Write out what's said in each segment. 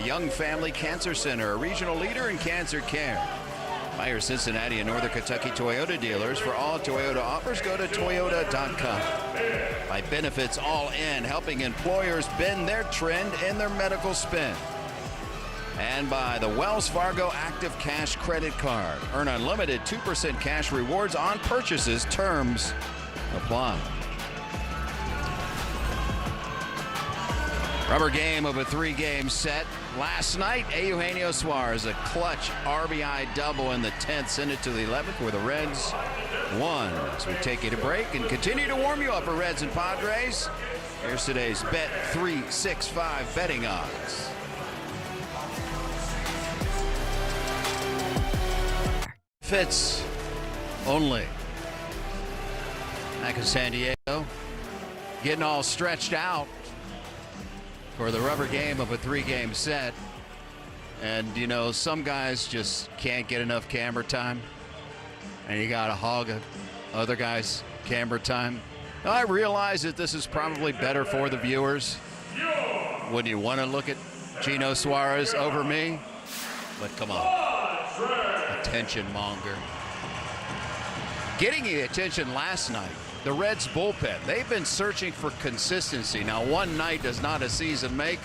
Young Family Cancer Center, a regional leader in cancer care. By your Cincinnati and Northern Kentucky Toyota dealers. For all Toyota offers, go to toyota.com. By Benefits All In, helping employers bend their trend in their medical spend. And by the Wells Fargo Active Cash Credit Card. Earn unlimited 2% cash rewards on purchases. Terms apply. Rubber game of a 3-game set. Last night, Eugenio Suarez, a clutch RBI double in the 10th, sent it to the 11th, where the Reds won. As we take you to break and continue to warm you up for Reds and Padres. Here's today's Bet 365 betting odds. Fits only. Back in San Diego, getting all stretched out for the rubber game of a 3-game set. And, you know, some guys just can't get enough camera time. And you got to hog other guys' camera time. Now, I realize that this is probably better for the viewers. Wouldn't you want to look at Gino Suarez over me? But come on. Attention monger. Getting the attention last night. The Reds bullpen, they've been searching for consistency. Now, one night does not a season make.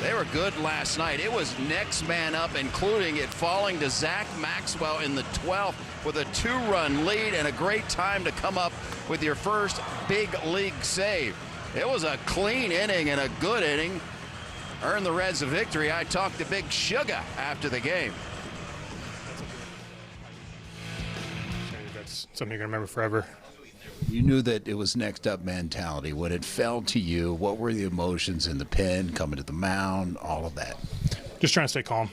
They were good last night. It was next man up, including it falling to Zach Maxwell in the 12th with a 2-run lead and a great time to come up with your first big league save. It was a clean inning and a good inning. Earned the Reds a victory. I talked to Big Sugar after the game. That's something you're going to remember forever. You knew that it was next up mentality. When it fell to you, what were the emotions in the pen, coming to the mound, all of that? Just trying to stay calm.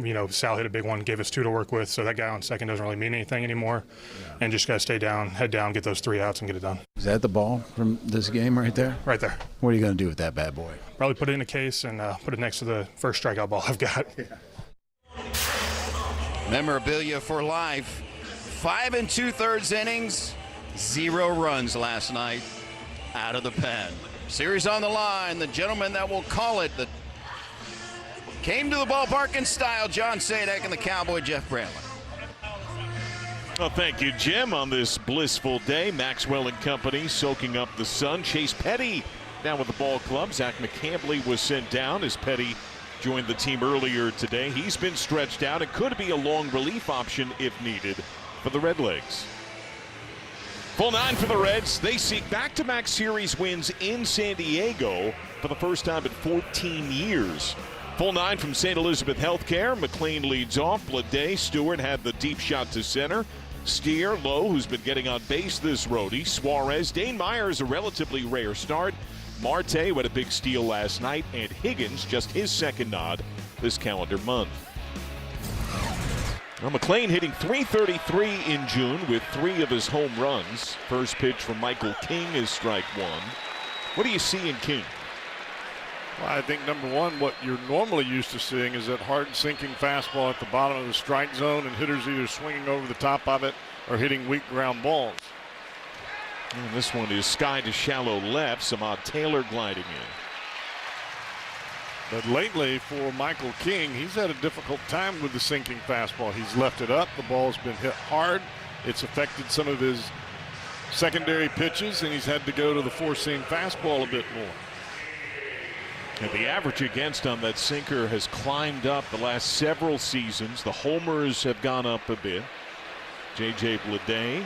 You know, Sal hit a big one, gave us 2 to work with, so that guy on second doesn't really mean anything anymore. Yeah. And just got to stay down, head down, get those 3 outs and get it done. Is that the ball from this game right there? Right there. What are you going to do with that bad boy? Probably put it in a case and put it next to the first strikeout ball I've got. Yeah. Memorabilia for life. 5 2/3 innings. 0 runs last night out of the pen. Series on the line. The gentleman that will call it, that came to the ballpark in style, John Sadek, and the Cowboy, Jeff Brantley. Well, thank you, Jim. On this blissful day, Maxwell and company soaking up the sun. Chase Petty down with the ball club. Zach McCambley was sent down as Petty joined the team earlier today. He's been stretched out. It could be a long relief option if needed for the Redlegs. Full 9 for the Reds. They seek back-to-back series wins in San Diego for the first time in 14 years. Full 9 from St. Elizabeth Healthcare. McLean leads off. Blade Stewart had the deep shot to center. Steer, Lowe, who's been getting on base this roadie. Suarez, Dane Myers, a relatively rare start. Marte, who had a big steal last night. And Higgins, just his second nod this calendar month. Now, McLean hitting .333 in June with 3 of his home runs. First pitch from Michael King is strike 1. What do you see in King? Well, I think, number one, what you're normally used to seeing is that hard sinking fastball at the bottom of the strike zone, and hitters either swinging over the top of it or hitting weak ground balls. And this one is sky to shallow left. Samad Taylor gliding in. But lately, for Michael King, he's had a difficult time with the sinking fastball. He's left it up. The ball's been hit hard. It's affected some of his secondary pitches, and he's had to go to the four-seam fastball a bit more. And the average against on that sinker has climbed up the last several seasons. The homers have gone up a bit. J.J. Bleday,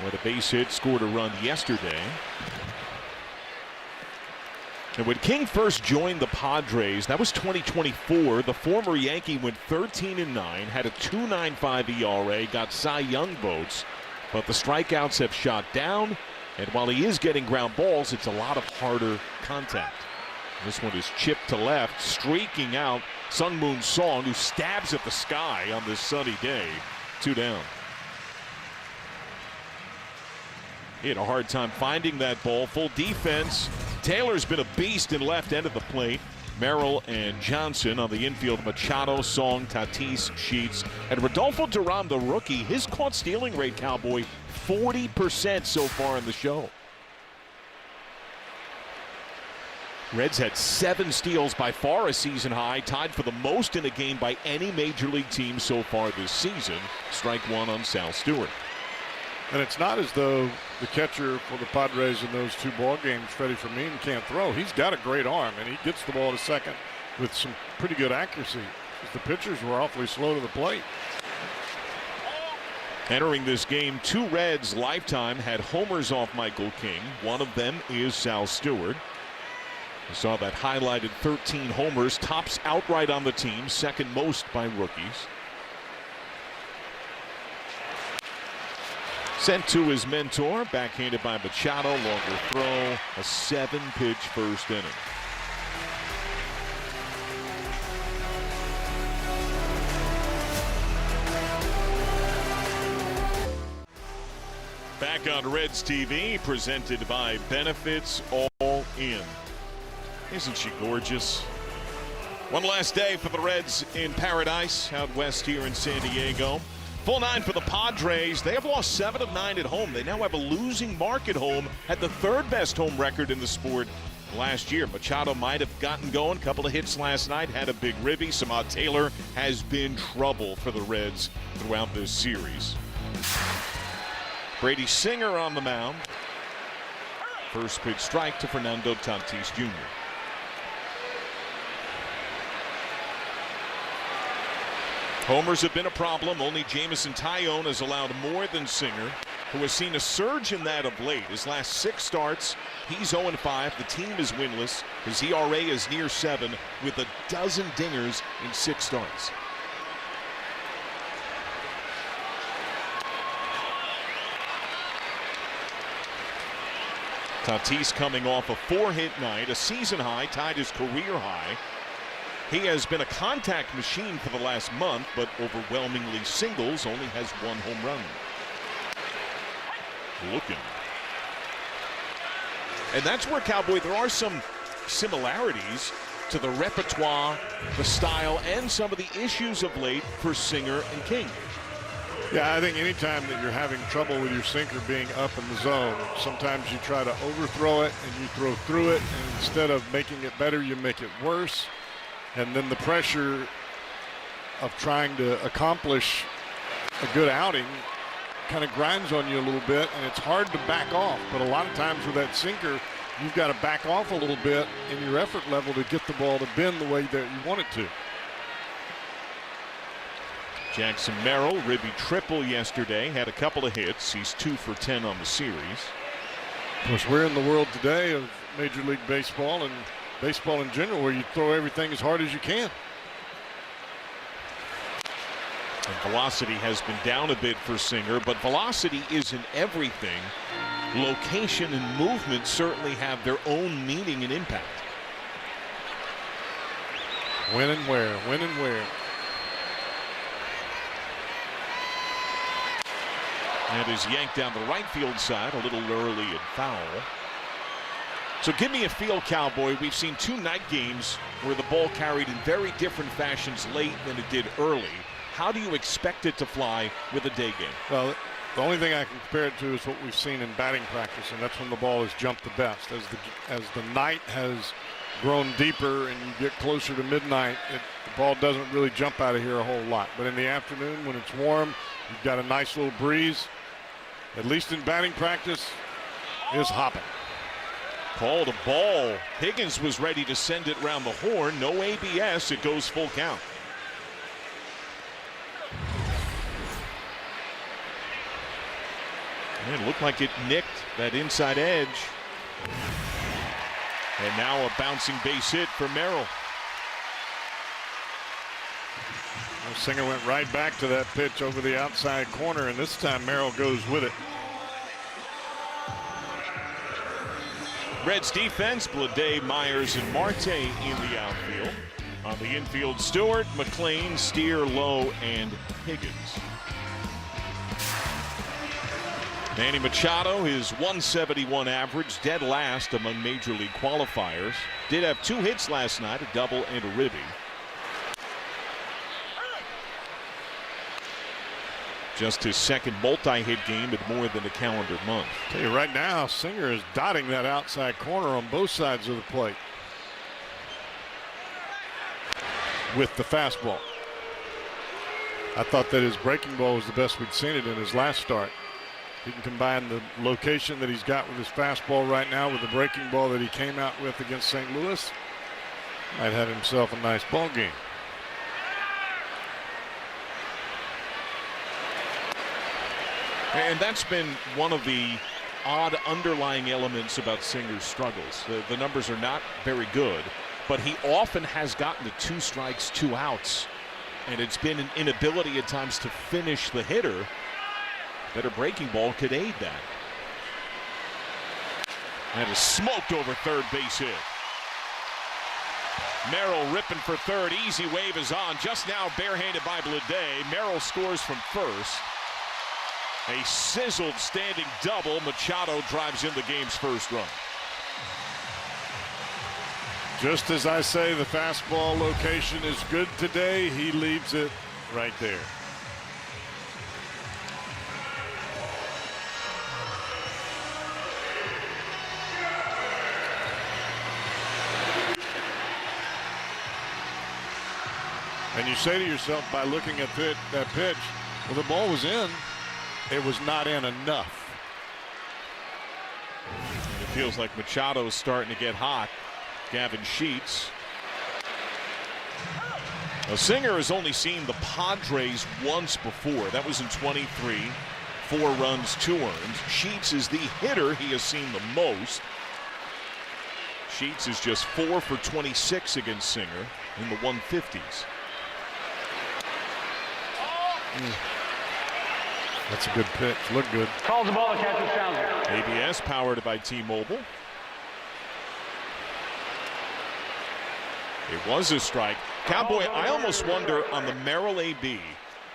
with a base hit, scored a run yesterday. And when King first joined the Padres, that was 2024. The former Yankee went 13-9, had a 2.95 ERA, got Cy Young votes, but the strikeouts have shot down. And while he is getting ground balls, it's a lot of harder contact. This one is chipped to left, streaking out Sung Moon Song, who stabs at the sky on this sunny day. 2 down. He had a hard time finding that ball. Full defense. Taylor's been a beast in left end of the plate. Merrill and Johnson on the infield. Machado, Song, Tatis, Sheets. And Rodolfo Duran, the rookie, his caught stealing rate, Cowboy, 40% so far in the show. Reds had 7 steals, by far a season high, tied for the most in a game by any major league team so far this season. Strike one on Sal Stewart. And it's not as though the catcher for the Padres in those 2 ball games, Freddie Fermin, can't throw. He's got a great arm, and he gets the ball to second with some pretty good accuracy. The pitchers were awfully slow to the plate. Entering this game, 2 Reds lifetime had homers off Michael King. One of them is Sal Stewart. We saw that highlighted 13 homers, tops outright on the team, second most by rookies. Sent to his mentor, backhanded by Machado, longer throw, a 7-pitch first inning. Back on Reds TV, presented by Benefits All In. Isn't she gorgeous? One last day for the Reds in paradise out west here in San Diego. Full 9 for the Padres. They have lost 7 of 9 at home. They now have a losing mark at home, had the 3rd best home record in the sport last year. Machado might have gotten going, couple of hits last night, had a big ribby. Samad Taylor has been trouble for the Reds throughout this series. Brady Singer on the mound. First pitch strike to Fernando Tatis Jr. Homers have been a problem. Only Jameson Taillon has allowed more than Singer, who has seen a surge in that of late. His last 6 starts, he's 0-5. The team is winless. His ERA is near 7 with a dozen dingers in 6 starts. Tatis coming off a 4-hit night, a season high, tied his career high. He has been a contact machine for the last month, but overwhelmingly singles, only has 1 home run. Looking. And that's where, Cowboy, there are some similarities to the repertoire, the style, and some of the issues of late for Singer and King. Yeah, I think anytime that you're having trouble with your sinker being up in the zone, sometimes you try to overthrow it and you throw through it, and instead of making it better, you make it worse. And then the pressure of trying to accomplish a good outing kind of grinds on you a little bit, and it's hard to back off. But a lot of times with that sinker, you've got to back off a little bit in your effort level to get the ball to bend the way that you want it to. Jackson Merrill, ribby triple yesterday, had a couple of hits. He's 2 for 10 on the series. Of course, we're in the world today of Major League Baseball and baseball in general, where you throw everything as hard as you can. And velocity has been down a bit for Singer, but velocity isn't everything. Location and movement certainly have their own meaning and impact. When and where, when and where. And is yanked down the right field side, a little early and foul. So give me a feel, Cowboy. We've seen 2 night games where the ball carried in very different fashions late than it did early. How do you expect it to fly with a day game? Well, the only thing I can compare it to is what we've seen in batting practice, and that's when the ball has jumped the best. As the night has grown deeper and you get closer to midnight, the ball doesn't really jump out of here a whole lot. But in the afternoon, when it's warm, you've got a nice little breeze. At least in batting practice, is hopping. Called a ball. Higgins was ready to send it round the horn. No ABS. It goes full count. And it looked like it nicked that inside edge. And now a bouncing base hit for Merrill. Singer went right back to that pitch over the outside corner, and this time Merrill goes with it. Reds defense, Blade, Myers, and Marte in the outfield. On the infield, Stewart, McLean, Steer, Lowe, and Higgins. Manny Machado, his 171 average, dead last among Major League qualifiers. Did have 2 hits last night, a double and a ribby. Just his second multi-hit game in more than a calendar month. Tell you right now, Singer is dotting that outside corner on both sides of the plate. with the fastball. I thought that his breaking ball was the best we'd seen it in his last start. He can combine the location that he's got with his fastball right now with the breaking ball that he came out with against St. Louis. Might have himself a nice ball game. And that's been one of the odd underlying elements about Singer's struggles. The numbers are not very good, but he often has gotten to 2 strikes, 2 outs. And it's been an inability at times to finish the hitter. Better breaking ball could aid that. And a smoked over third base hit. Merrill ripping for third. Easy wave is on. Just now barehanded by Bleday. Merrill scores from first. A sizzled standing double. Machado drives in the game's first run. Just as I say, the fastball location is good today. He leaves it right there. And you say to yourself by looking at that pitch, well, the ball was in. It was not in enough. And it feels like Machado is starting to get hot. Gavin Sheets. Now, Singer has only seen the Padres once before. That was in 23. 4 runs, 2 earned. Sheets is the hitter he has seen the most. Sheets is just 4 for 26 against Singer in the 150s. That's a good pitch. Look good. Calls the ball, the catcher sounds it. ABS powered by T-Mobile. It was a strike. Cowboy, I almost wonder on the Merrill AB,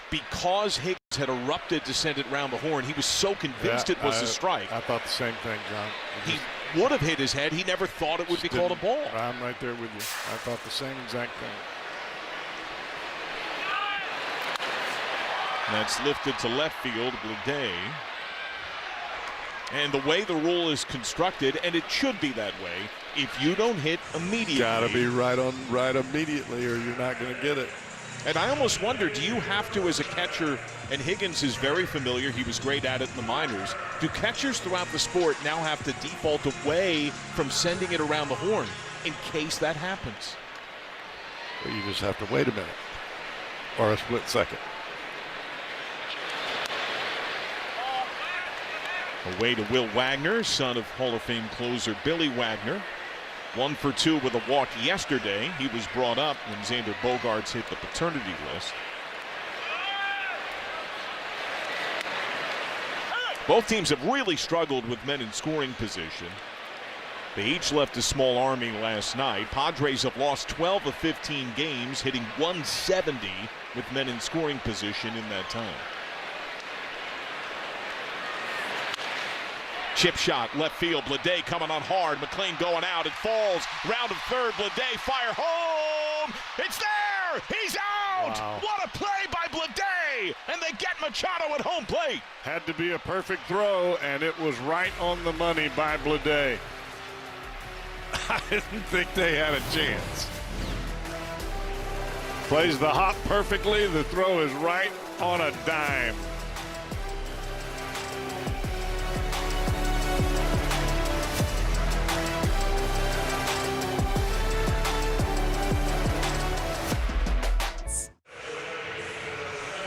because Higgins had erupted to send it around the horn, he was so convinced it was a strike. I thought the same thing, John. He would have hit his head. He never thought it would be called a ball. I'm right there with you. I thought the same exact thing. That's lifted to left field. Bleday. And the way the rule is constructed, and it should be that way, if you don't hit immediately. Gotta be right immediately, or you're not going to get it. And I almost wonder, do you have to, as a catcher, and Higgins is very familiar, he was great at it in the minors, do catchers throughout the sport now have to default away from sending it around the horn in case that happens? Well, you just have to wait a minute, or a split second. Away to Will Wagner, son of Hall of Fame closer Billy Wagner. 1 for 2 with a walk yesterday. He was brought up when Xander Bogaerts hit the paternity list. Both teams have really struggled with men in scoring position. They each left a small army last night. Padres have lost 12 of 15 games, hitting 170 with men in scoring position in that time. Chip shot, left field, Bleday coming on hard, McLean going out, it falls, round of third, Bleday fire home, it's there, he's out! Wow. What a play by Bleday, and they get Machado at home plate. Had to be a perfect throw, and it was right on the money by Bleday. I didn't think they had a chance. Plays the hop perfectly, the throw is right on a dime.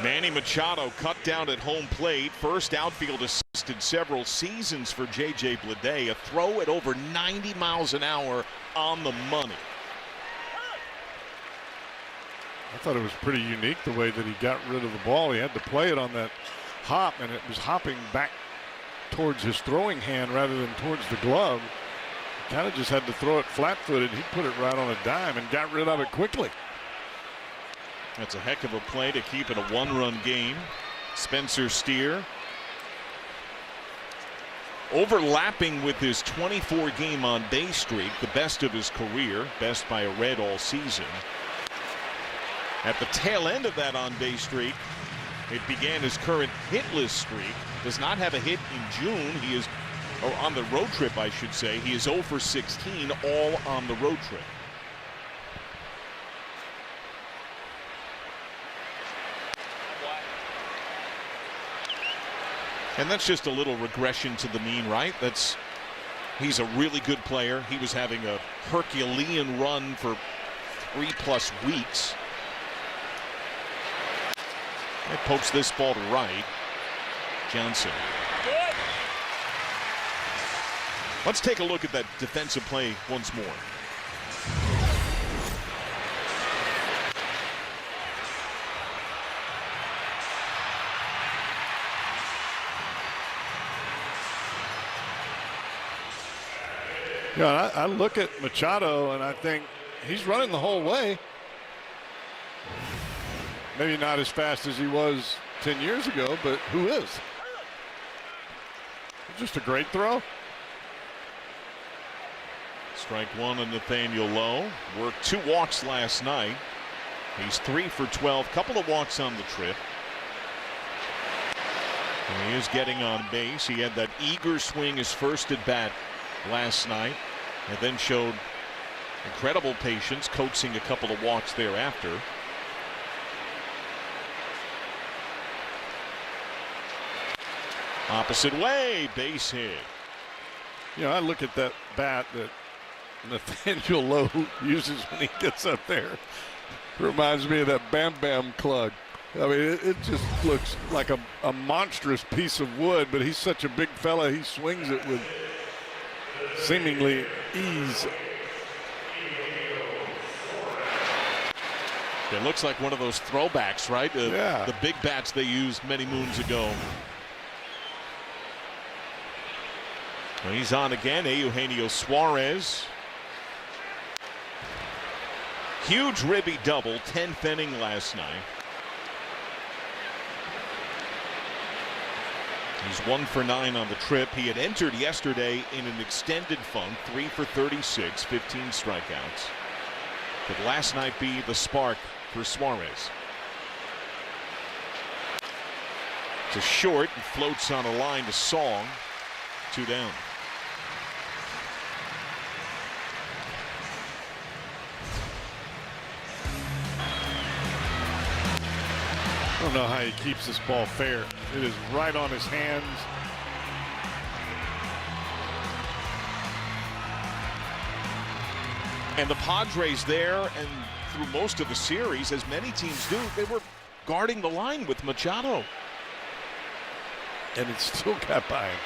Manny Machado cut down at home plate. First outfield assist in several seasons for J.J. Bleday. A throw at over 90 miles an hour on the money. I thought it was pretty unique the way that he got rid of the ball. He had to play it on that hop, and it was hopping back towards his throwing hand rather than towards the glove. He kind of just had to throw it flat-footed. He put it right on a dime and got rid of it quickly. That's a heck of a play to keep it a 1-run game. Spencer Steer overlapping with his 24-game on-base streak, the best of his career, best by a Red all season. At the tail end of that on-base streak, it began his current hitless streak. Does not have a hit in June. He is, or on the road trip, I should say. He is 0 for 16, all on the road trip. And that's just a little regression to the mean, right? He's a really good player. He was having a Herculean run for 3+ weeks. It pokes this ball to right. Johnson. Let's take a look at that defensive play once more. Yeah, I look at Machado and I think he's running the whole way. Maybe not as fast as he was 10 years ago, but who is? Just a great throw. Strike one on Nathaniel Lowe. Worked 2 walks last night. He's 3 for 12. Couple of walks on the trip. And he is getting on base. He had that eager swing his first at bat last night, and then showed incredible patience, coaxing a couple of walks thereafter. Opposite way, base hit. You know, I look at that bat that Nathaniel Lowe uses when he gets up there. Reminds me of that Bam Bam Club. I mean, it just looks like a monstrous piece of wood, but he's such a big fella. He swings it with seemingly ease. It looks like one of those throwbacks, right? Yeah. The big bats they used many moons ago. Well, he's on again. Eugenio Suarez. Huge ribby double, 10th inning last night. He's 1 for 9 on the trip. He had entered yesterday in an extended funk, 3 for 36, 15 strikeouts. Could last night be the spark for Suarez? It's a short and floats on a line to Song. 2 down. I don't know how he keeps this ball fair. It is right on his hands. And the Padres there, and through most of the series, as many teams do, they were guarding the line with Machado. And it still got by him.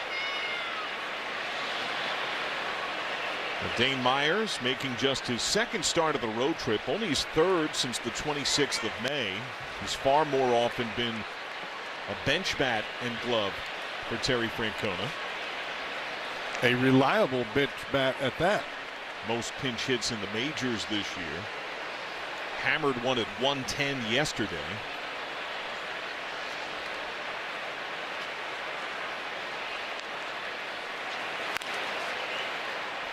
Dane Myers making just his 2nd start of the road trip, only his 3rd since the 26th of May. He's far more often been a bench bat and glove for Terry Francona. A reliable bench bat at that. Most pinch hits in the majors this year. Hammered one at 110 yesterday.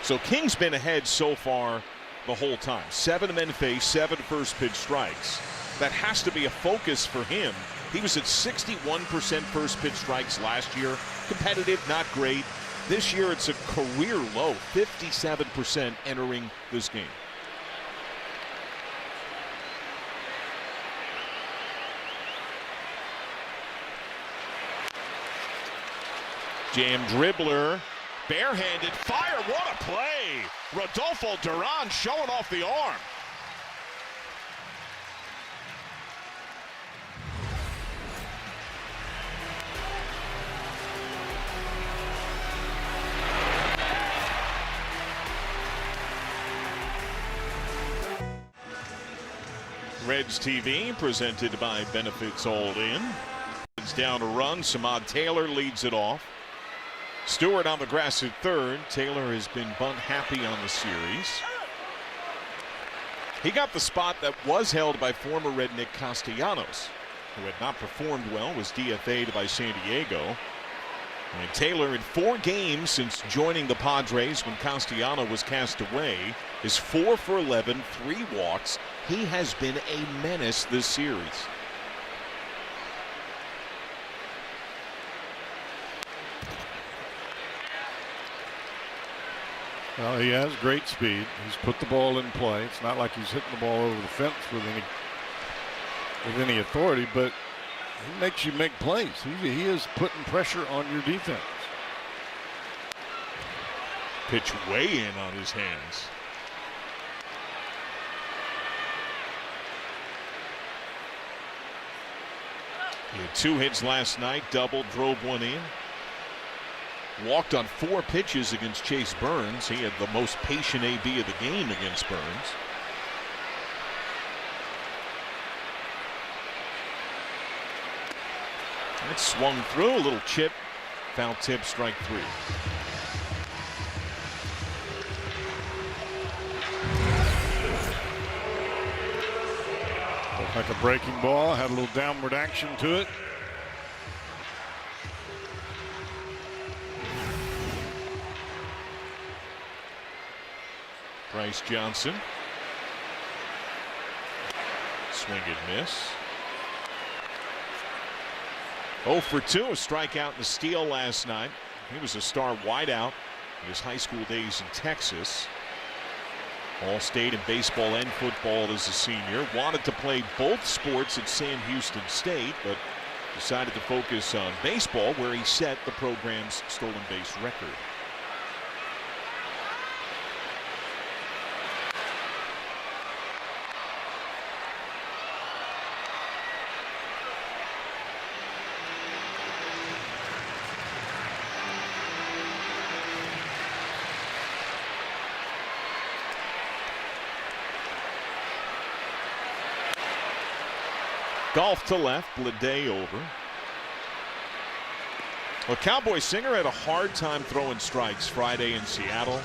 So King's been ahead so far the whole time. 7 men face, 7 first pitch strikes. That has to be a focus for him. He was at 61% first pitch strikes last year. Competitive, not great. This year it's a career low, 57% entering this game. Jam dribbler. Barehanded fire. What a play. Rodolfo Duran showing off the arm. Reds TV presented by Benefits All In. It's down a run. Samad Taylor leads it off. Stewart on the grass at 3rd. Taylor has been bunt happy on the series. He got the spot that was held by former Red Nick Castellanos, who had not performed well, was DFA'd by San Diego. And Taylor in 4 games since joining the Padres when Castellano was cast away is 4 for 11, 3 walks. He has been a menace this series. Well, he has great speed. He's put the ball in play. It's not like he's hitting the ball over the fence with any authority, but he makes you make plays. He is putting pressure on your defense. Pitch way in on his hands. He had 2 hits last night, doubled, drove 1 in. Walked on 4 pitches against Chase Burns. He had the most patient AB of the game against Burns. It swung through, a little chip, foul tip, strike 3. Looked like a breaking ball, had a little downward action to it. Bryce Johnson. Swing and miss. 0 for 2, a strikeout and a steal last night. He was a star wideout in his high school days in Texas. All-state in baseball and football as a senior. Wanted to play both sports at Sam Houston State, but decided to focus on baseball, where he set the program's stolen base record. Golf to left, Bleday over. Well, Cowboy Singer had a hard time throwing strikes Friday in Seattle.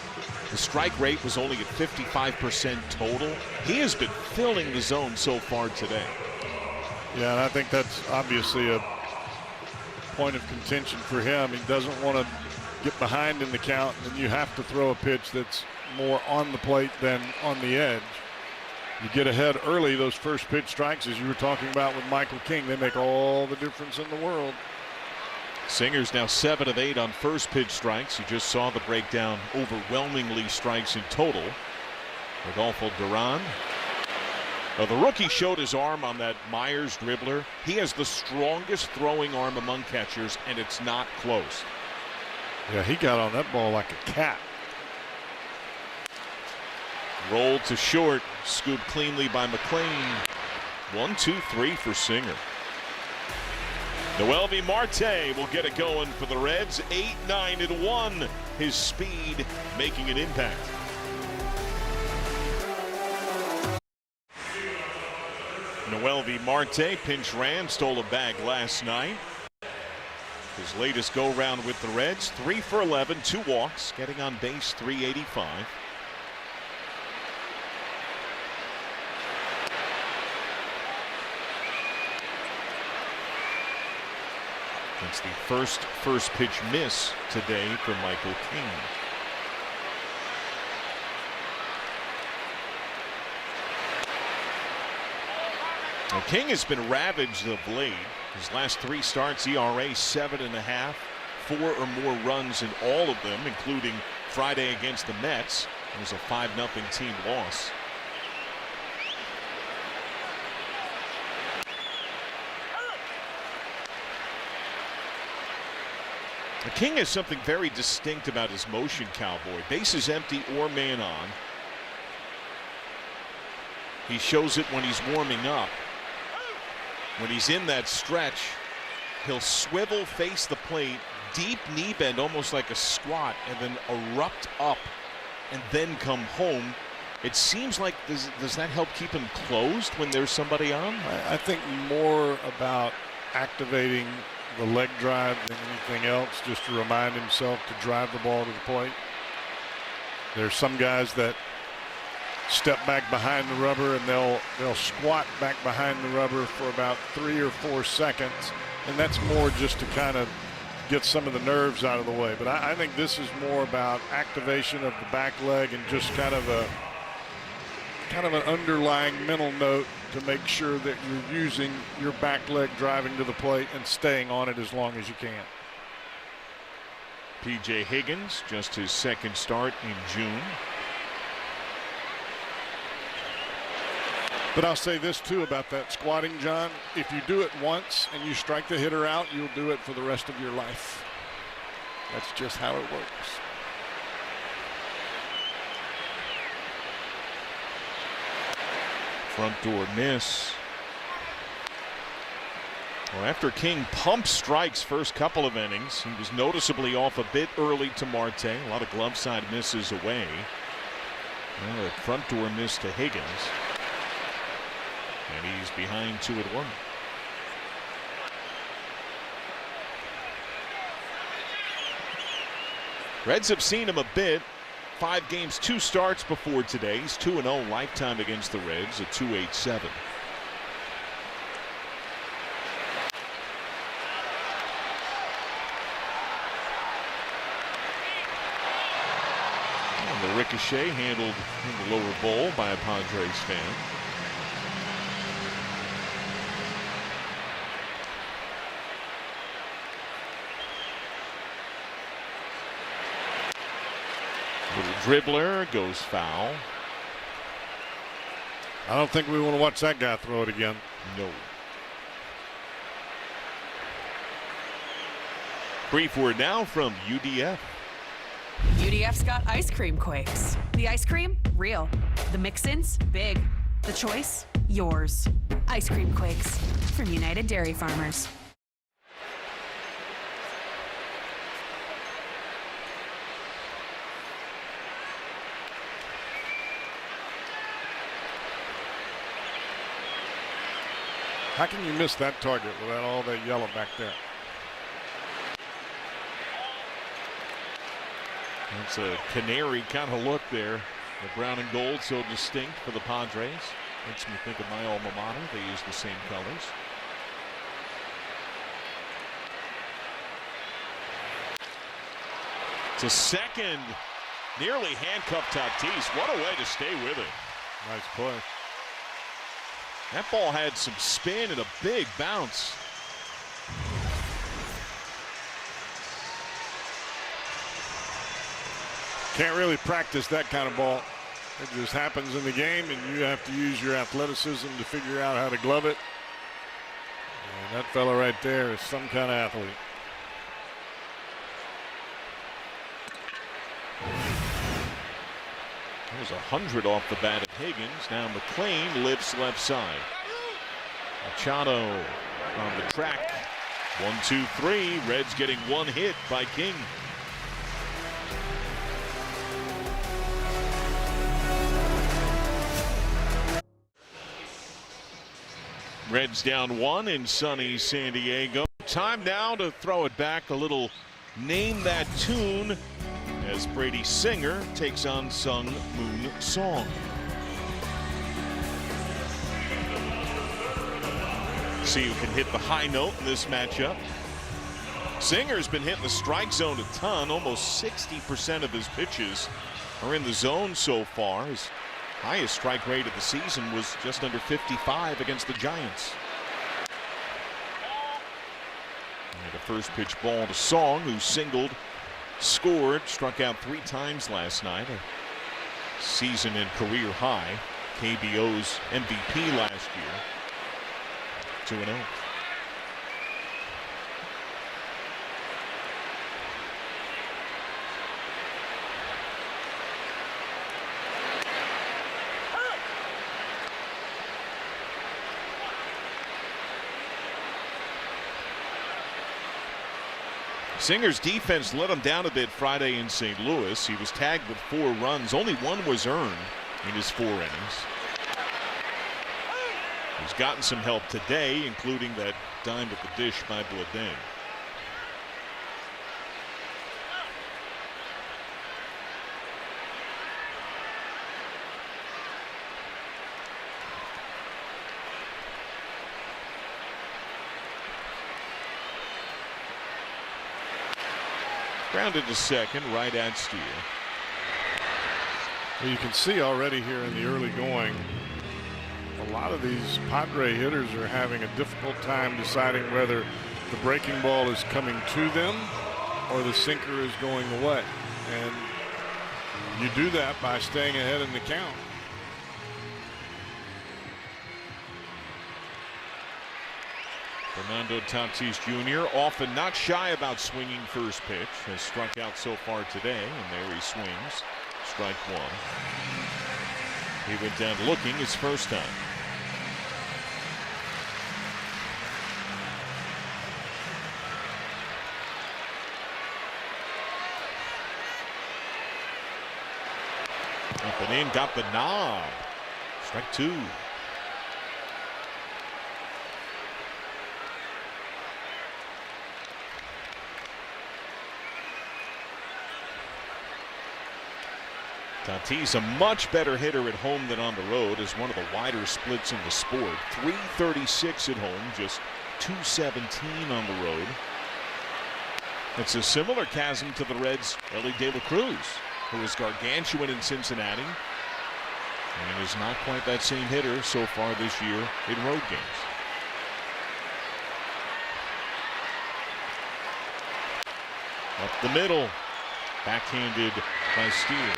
The strike rate was only at 55% total. He has been filling the zone so far today. Yeah, and I think that's obviously a point of contention for him. He doesn't want to get behind in the count, and you have to throw a pitch that's more on the plate than on the edge. You get ahead early, those first pitch strikes, as you were talking about with Michael King, they make all the difference in the world. Singer's now 7 of 8 on first pitch strikes. You just saw the breakdown, overwhelmingly strikes in total. Rodolfo Duran. The rookie showed his arm on that Myers dribbler. He has the strongest throwing arm among catchers, and it's not close. Yeah, he got on that ball like a cat. Rolled to short, scooped cleanly by McLean. 1, 2, 3 for Singer. Noelvi Marte will get it going for the Reds. 8-9-1. His speed making an impact. Noelvi Marte pinch ran, stole a bag last night. His latest go-round with the Reds, 3 for 11, 2 walks, getting on base 385. That's the first pitch miss today for Michael King. Now, King has been ravaged of late. His last 3 starts, ERA 7.5, 4 or more runs in all of them, including Friday against the Mets. It was a 5-0 team loss. The King has something very distinct about his motion, Cowboy. Bases empty or man on. He shows it when he's warming up. When he's in that stretch, he'll swivel, face the plate, deep knee bend, almost like a squat, and then erupt up and then come home. It seems like, does that help keep him closed when there's somebody on? I think more about activating the leg drive than anything else, just to remind himself to drive the ball to the plate. There's some guys that step back behind the rubber and they'll squat back behind the rubber for about 3 or 4 seconds, and that's more just to kind of get some of the nerves out of the way. But I think this is more about activation of the back leg and just kind of an underlying mental note to make sure that you're using your back leg driving to the plate and staying on it as long as you can. P.J. Higgins, just his 2nd start in June. But I'll say this too about that squatting, John. If you do it once and you strike the hitter out, you'll do it for the rest of your life. That's just how it works. Front door miss. Well, after King pumped strikes first couple of innings, he was noticeably off a bit early to Marte. A lot of glove side misses away. Well, a front door miss to Higgins. And he's behind 2-1. Reds have seen him a bit. 5 games, 2 starts before today. He's 2-0 lifetime against the Reds, a 2.87. And the ricochet handled in the lower bowl by a Padres fan. Little dribbler goes foul. I don't think we want to watch that guy throw it again. No. Brief word now from UDF. UDF's got ice cream quakes. The ice cream, real. The mix-ins, big. The choice, yours. Ice cream quakes from United Dairy Farmers. How can you miss that target without all that yellow back there? It's a canary kind of look there. The brown and gold so distinct for the Padres. Makes me think of my alma mater. They use the same colors. It's a second. Nearly handcuffed Tatis. What a way to stay with it. Nice play. That ball had some spin and a big bounce. Can't really practice that kind of ball. It just happens in the game, and you have to use your athleticism to figure out how to glove it. And that fella right there is some kind of athlete. There's 100 off the bat of Higgins. Now McLean lifts left side. Machado on the track. 1-2-3. Reds getting one hit by King. Reds down 1 in sunny San Diego. Time now to throw it back. A little name that tune as Brady Singer takes on Sun Moon Song. See who can hit the high note in this matchup. Singer's been hitting the strike zone a ton. Almost 60% of his pitches are in the zone so far. His highest strike rate of the season was just under 55 against the Giants. And a first pitch ball to Song, who singled, scored, struck out 3 times last night. A season and career high. KBO's MVP last year. 2-0. Singer's defense let him down a bit Friday in St. Louis. He was tagged with 4 runs. Only 1 was earned in his 4 innings. He's gotten some help today, including that dime at the dish by Bledin. Grounded to second, right at Steer. Well, you can see already here in the early going, a lot of these Padre hitters are having a difficult time deciding whether the breaking ball is coming to them or the sinker is going away. And you do that by staying ahead in the count. Fernando Tatis Jr. often not shy about swinging first pitch. Has struck out so far today, and there he swings. Strike one. He went down looking his first time. Up and in, got the nod. Strike two. Tatis, a much better hitter at home than on the road, is one of the wider splits in the sport. 336 at home, just 217 on the road. It's a similar chasm to the Reds' Ellie De La Cruz, who is gargantuan in Cincinnati and is not quite that same hitter so far this year in road games. Up the middle, backhanded by Steele.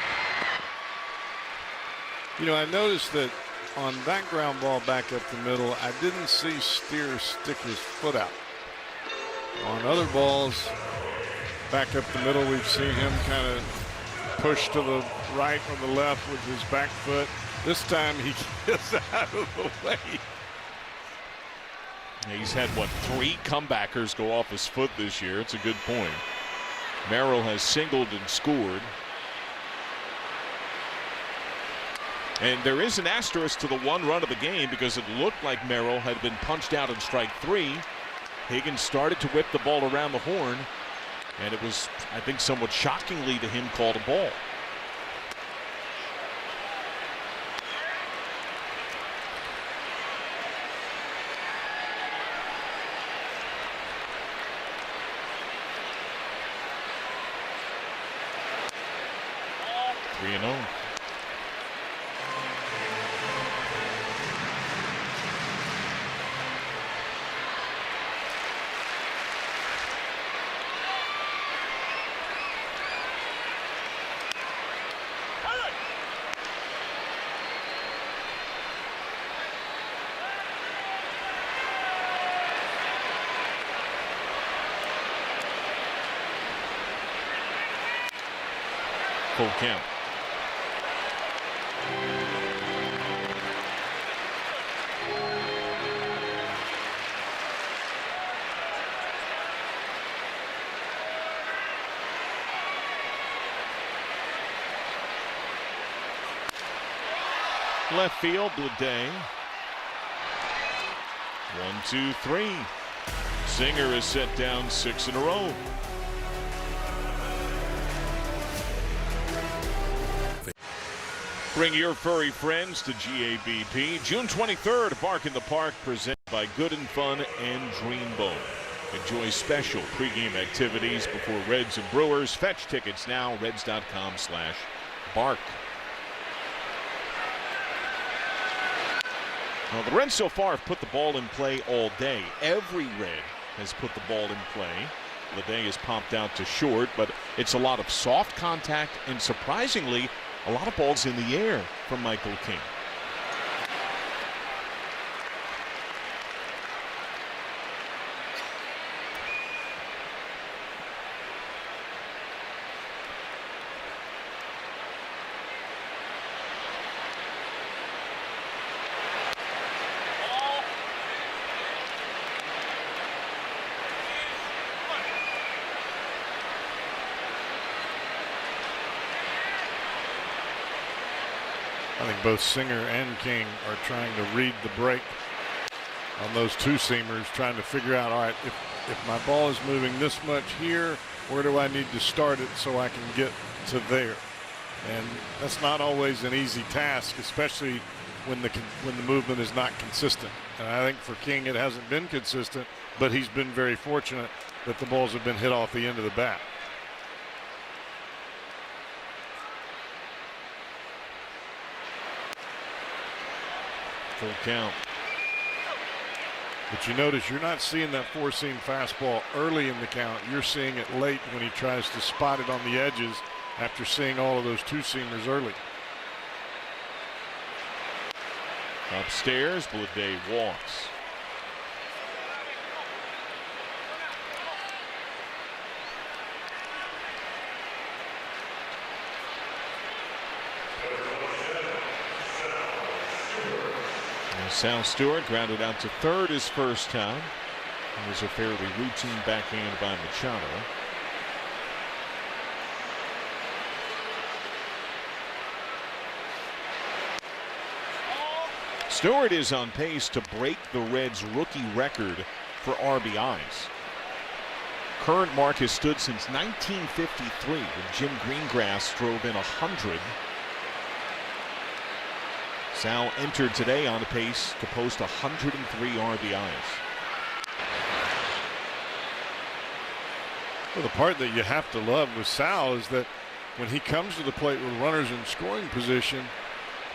You know, I noticed that on that ground ball back up the middle, I didn't see Steer stick his foot out. On other balls back up the middle, we've seen him kind of push to the right or the left with his back foot. This time he gets out of the way. He's had, what, 3 comebackers go off his foot this year. It's a good point. Merrill has singled and scored. And there is an asterisk to the 1 run of the game because it looked like Merrill had been punched out in strike 3. Higgins started to whip the ball around the horn, and it was, I think, somewhat shockingly to him, called a ball. Three-0. Full count. Left field, Bleday. 1, 2, 3. Singer is set down 6 in a row. Bring your furry friends to GABP. June 23rd, Bark in the Park, presented by Good and Fun and Dreambone. Enjoy special pregame activities before Reds and Brewers. Fetch tickets now, reds.com/bark. Well, the Reds so far have put the ball in play all day. Every Red has put the ball in play. Bleday has popped out to short, but it's a lot of soft contact and, surprisingly, a lot of balls in the air from Michael King. I think both Singer and King are trying to read the break on those two-seamers, trying to figure out, all right, if my ball is moving this much here, where do I need to start it so I can get to there? And that's not always an easy task, especially when the movement is not consistent. And I think for King it hasn't been consistent, but he's been very fortunate that the balls have been hit off the end of the bat. Full count. But you notice you're not seeing that four-seam fastball early in the count. You're seeing it late when he tries to spot it on the edges after seeing all of those two-seamers early. Upstairs, Bleday walks. Sal Stewart grounded out to third his first time. It was a fairly routine backhand by Machado. Stewart is on pace to break the Reds' rookie record for RBIs. Current mark has stood since 1953 when Jim Greengrass drove in 100. Sal entered today on a pace to post 103 RBIs. Well, the part that you have to love with Sal is that when he comes to the plate with runners in scoring position,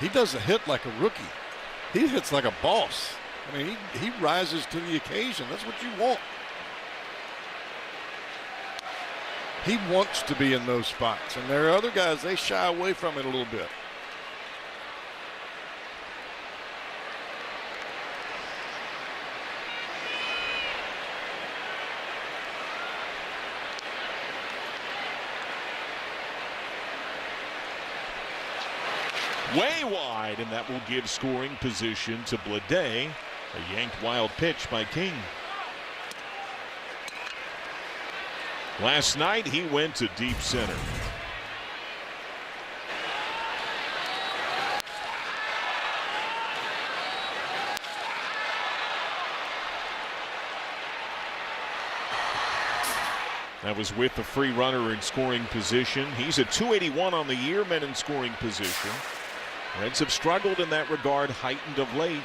he doesn't hit like a rookie. He hits like a boss. I mean, he rises to the occasion. That's what you want. He wants to be in those spots. And there are other guys, they shy away from it a little bit. Way wide, and that will give scoring position to Blade. A yanked wild pitch by King. Last night he went to deep center. That was with the free runner in scoring position. He's at 281 on the year, men in scoring position. Reds have struggled in that regard, heightened of late.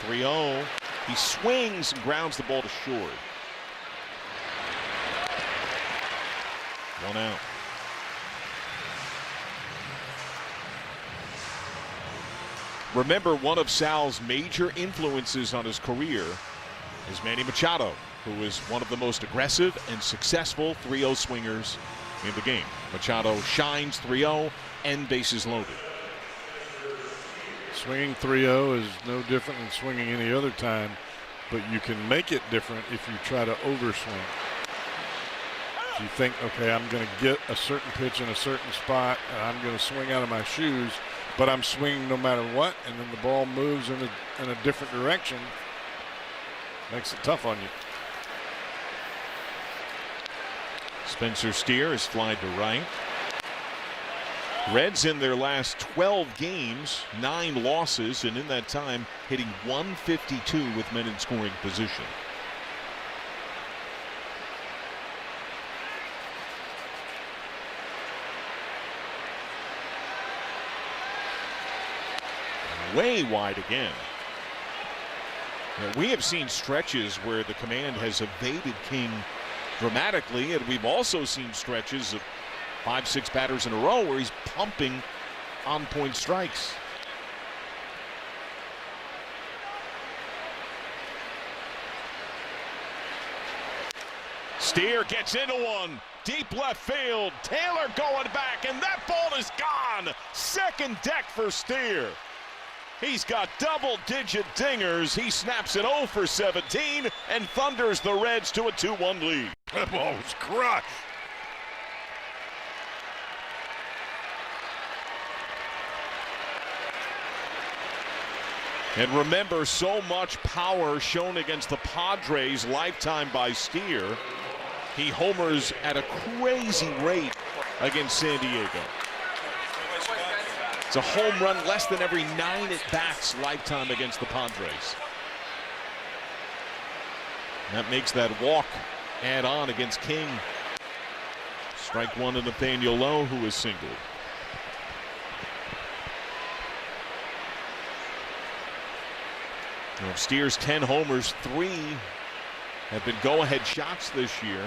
3-0. He swings and grounds the ball to short. 1 out. Remember, one of Sal's major influences on his career is Manny Machado, who is one of the most aggressive and successful 3-0 swingers in the game. Machado shines 3-0 and bases loaded. Swinging 3-0 is no different than swinging any other time, but you can make it different if you try to overswing. If you think, okay, I'm going to get a certain pitch in a certain spot and I'm going to swing out of my shoes, but I'm swinging no matter what, and then the ball moves in a different direction, makes it tough on you. Spencer Steer is flied to right. Reds in their last 12 games, 9 losses, and in that time hitting 152 with men in scoring position. Way wide again. Now, we have seen stretches where the command has evaded King dramatically, and we've also seen stretches of 5-6 batters in a row where he's pumping on-point strikes. Steer gets into one. Deep left field. Taylor going back, and that ball is gone. Second deck for Steer. He's got double-digit dingers. He snaps it 0 for 17 and thunders the Reds to a 2-1 lead. That ball was crushed. And remember, so much power shown against the Padres lifetime by Steer. He homers at a crazy rate against San Diego. It's a home run less than every 9 at-bats lifetime against the Padres. And that makes that walk add on against King. Strike one to Nathaniel Lowe, who is singled. Of Steer's 10 homers, 3 have been go-ahead shots this year.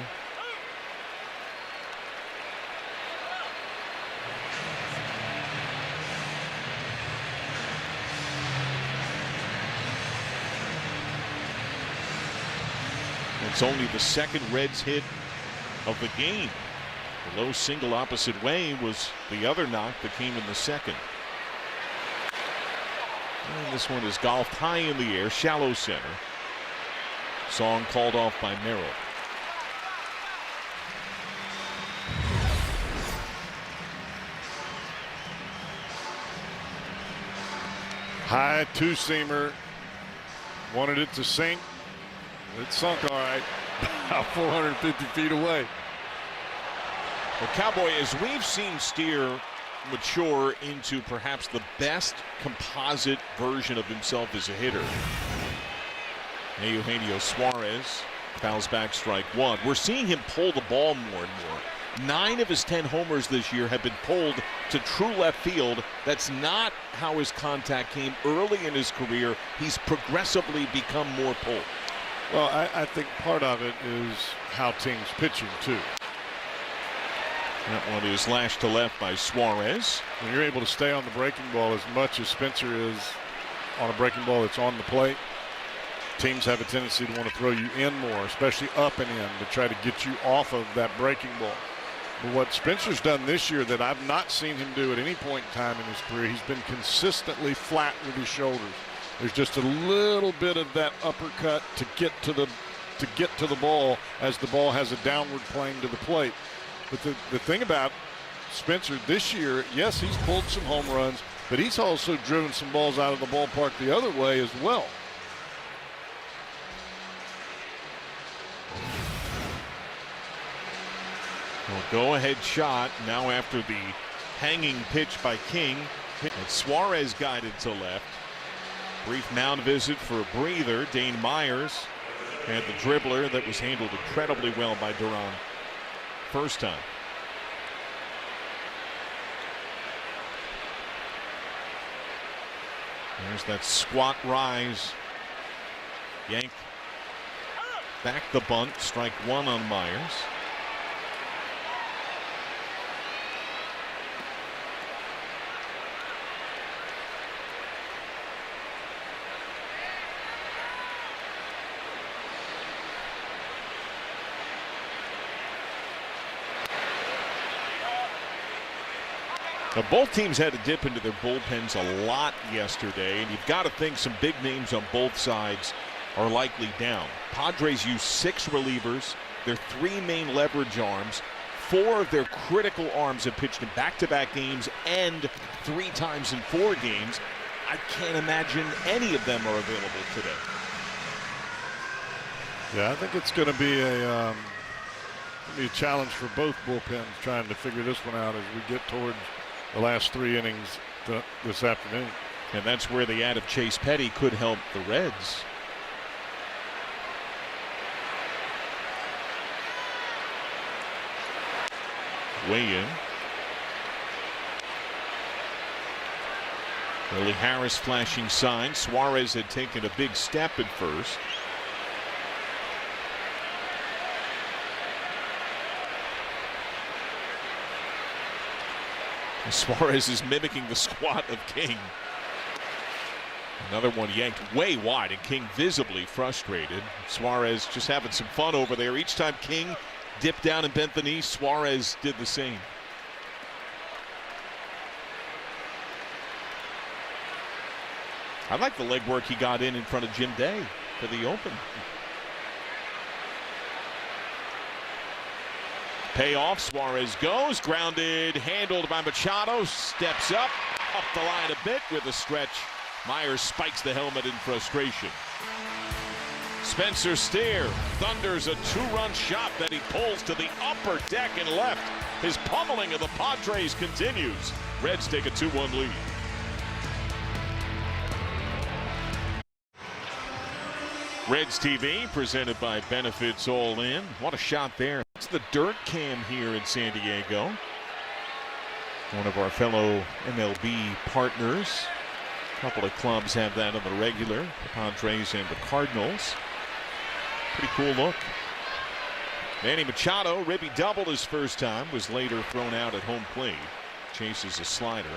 It's only the second Reds hit of the game. The Lowe single opposite way was the other knock that came in the second. And this one is golfed high in the air, shallow center. Song called off by Merrill. High two-seamer Wanted it to sink. It sunk all right. About 450 feet away. Well, Cowboy, as we've seen Steer mature into perhaps the best composite version of himself as a hitter. Eugenio Suarez fouls back, strike one. We're seeing him pull the ball more and more. 9 of his 10 homers this year have been pulled to true left field. That's not how his contact came early in his career. He's progressively become more pulled. Well, I think part of it is how teams pitching too. That one is lashed to left by Suarez. When you're able to stay on the breaking ball as much as Spencer is on a breaking ball that's on the plate, teams have a tendency to want to throw you in more, especially up and in, to try to get you off of that breaking ball. But what Spencer's done this year that I've not seen him do at any point in time in his career, he's been consistently flat with his shoulders. There's just a little bit of that uppercut to get to the ball as the ball has a downward plane to the plate. But the thing about Spencer this year, yes, he's pulled some home runs, but he's also driven some balls out of the ballpark the other way as well. Well, go-ahead shot now after the hanging pitch by King. And Suarez guided to left. Brief mound visit for a breather. Dane Myers had the dribbler that was handled incredibly well by Duran first time. There's that squat rise. Yank back the bunt. Strike one on Myers. Now, both teams had to dip into their bullpens a lot yesterday, and you've got to think some big names on both sides are likely down. Padres use 6 relievers, their 3 main leverage arms. 4 of their critical arms have pitched in back-to-back games and 3 times in 4 games. I can't imagine any of them are available today. Yeah, I think it's going to be a challenge for both bullpens trying to figure this one out as we get towards the last 3 innings this afternoon. And that's where the add of Chase Petty could help the Reds. Weigh in. Willie Harris flashing sign. Suarez had taken a big step at first. Suarez is mimicking the squat of King. Another one yanked way wide, and King visibly frustrated. Suarez just having some fun over there. Each time King dipped down and bent the knee, Suarez did the same. I like the leg work he got in front of Jim Day for the open. Payoff, Suarez goes, grounded, handled by Machado, steps up the line a bit with a stretch. Myers spikes the helmet in frustration. Spencer Steer thunders a 2-run shot that he pulls to the upper deck and left. His pummeling of the Padres continues. Reds take a 2-1 lead. Reds TV presented by Benefits All In. What a shot there. It's the dirt cam here in San Diego. One of our fellow MLB partners. A couple of clubs have that on the regular. The Padres and the Cardinals. Pretty cool look. Manny Machado, Ribby doubled his first time, was later thrown out at home plate. Chases a slider.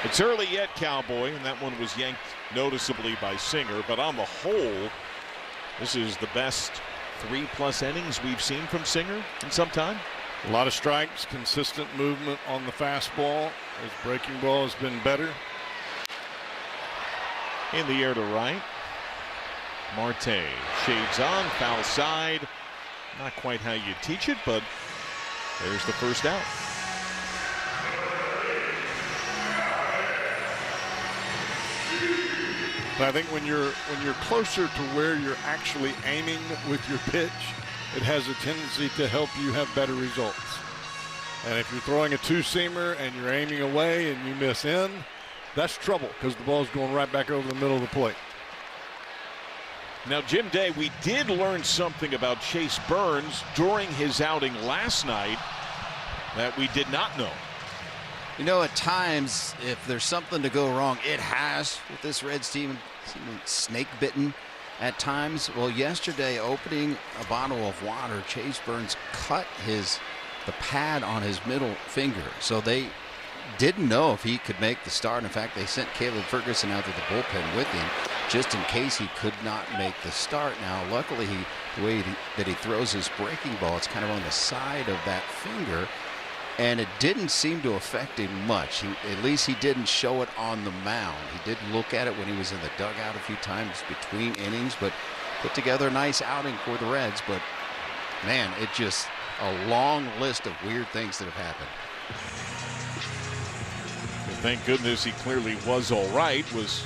It's early yet, Cowboy, and that one was yanked noticeably by Singer. But on the whole, this is the best 3+ innings we've seen from Singer in some time. A lot of strikes, consistent movement on the fastball. His breaking ball has been better. In the air to right. Marte shades on, foul side. Not quite how you teach it, but There's the first out. But I think when you're closer to where you're actually aiming with your pitch, it has a tendency to help you have better results. And if you're throwing a two-seamer and you're aiming away and you miss in, that's trouble because the ball's going right back over the middle of the plate. Now, Jim Day, we did learn something about Chase Burns during his outing last night that we did not know. You know, at times, if there's something to go wrong, it has with this Reds team. Snake bitten at times. Well, yesterday, opening a bottle of water, Chase Burns cut the pad on his middle finger. So they didn't know if he could make the start. In fact, they sent Caleb Ferguson out to the bullpen with him just in case he could not make the start. Now, luckily, the way that he throws his breaking ball, it's kind of on the side of that finger, and it didn't seem to affect him much. At least he didn't show it on the mound. He did look at it when he was in the dugout a few times between innings, but put together a nice outing for the Reds. But, man, it just a long list of weird things that have happened. Well, thank goodness he clearly was all right. Was,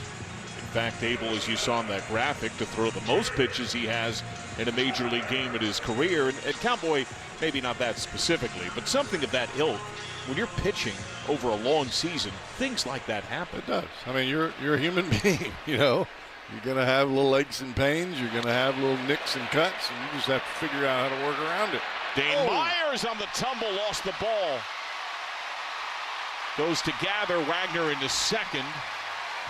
in fact, able, as you saw in that graphic, to throw the most pitches he has in a major league game in his career. And Cowboy, maybe not that specifically, but something of that ilk. When you're pitching over a long season, things like that happen. It does. I mean, you're a human being, you know. You're going to have little aches and pains. You're going to have little nicks and cuts, and you just have to figure out how to work around it. Dane Myers on the tumble, lost the ball. Goes to gather Wagner into second.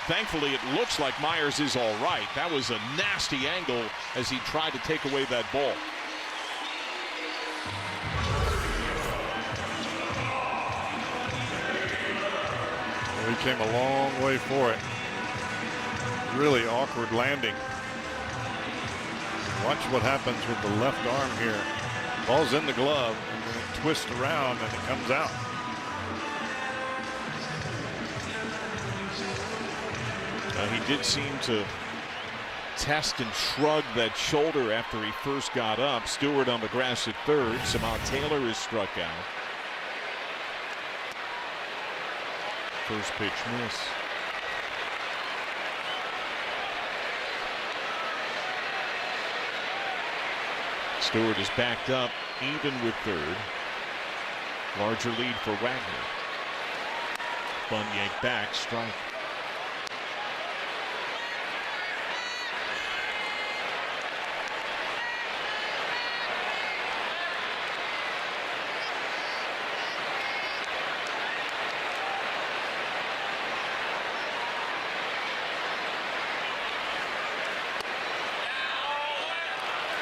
Thankfully, it looks like Myers is all right. That was a nasty angle as he tried to take away that ball. Well, he came a long way for it. Really awkward landing. Watch what happens with the left arm here. Ball's in the glove, and then it twists around, and it comes out. He did seem to test and shrug that shoulder after he first got up. Stewart on the grass at third. Samad Taylor is struck out. First pitch miss. Stewart is backed up, even with third. Larger lead for Wagner. Bun yanked back, strike.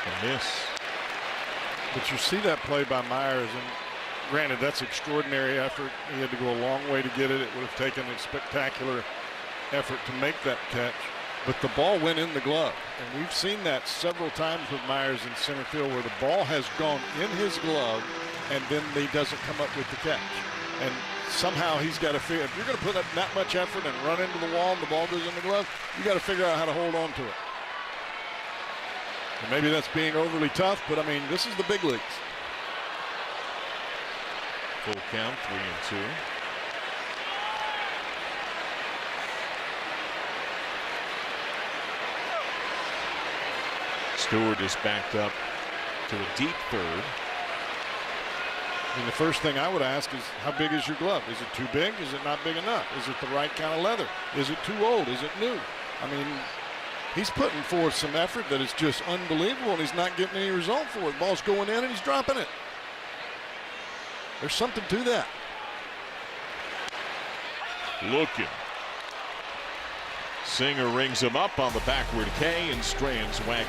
A miss. But you see that play by Myers, and granted, that's extraordinary effort. He had to go a long way to get it. It would have taken a spectacular effort to make that catch. But the ball went in the glove. And we've seen that several times with Myers in center field where the ball has gone in his glove and then he doesn't come up with the catch. And somehow he's got to figure, if you're going to put up that much effort and run into the wall and the ball goes in the glove, you got to figure out how to hold on to it. And maybe that's being overly tough, but I mean, this is the big leagues. Full count, 3-2. Stewart is backed up to a deep third. And the first thing I would ask is, how big is your glove? Is it too big? Is it not big enough? Is it the right kind of leather? Is it too old? Is it new? I mean, he's putting forth some effort that is just unbelievable, and he's not getting any result for it. Ball's going in, and he's dropping it. There's something to that. Looking. Singer rings him up on the backward K and strands Wagner.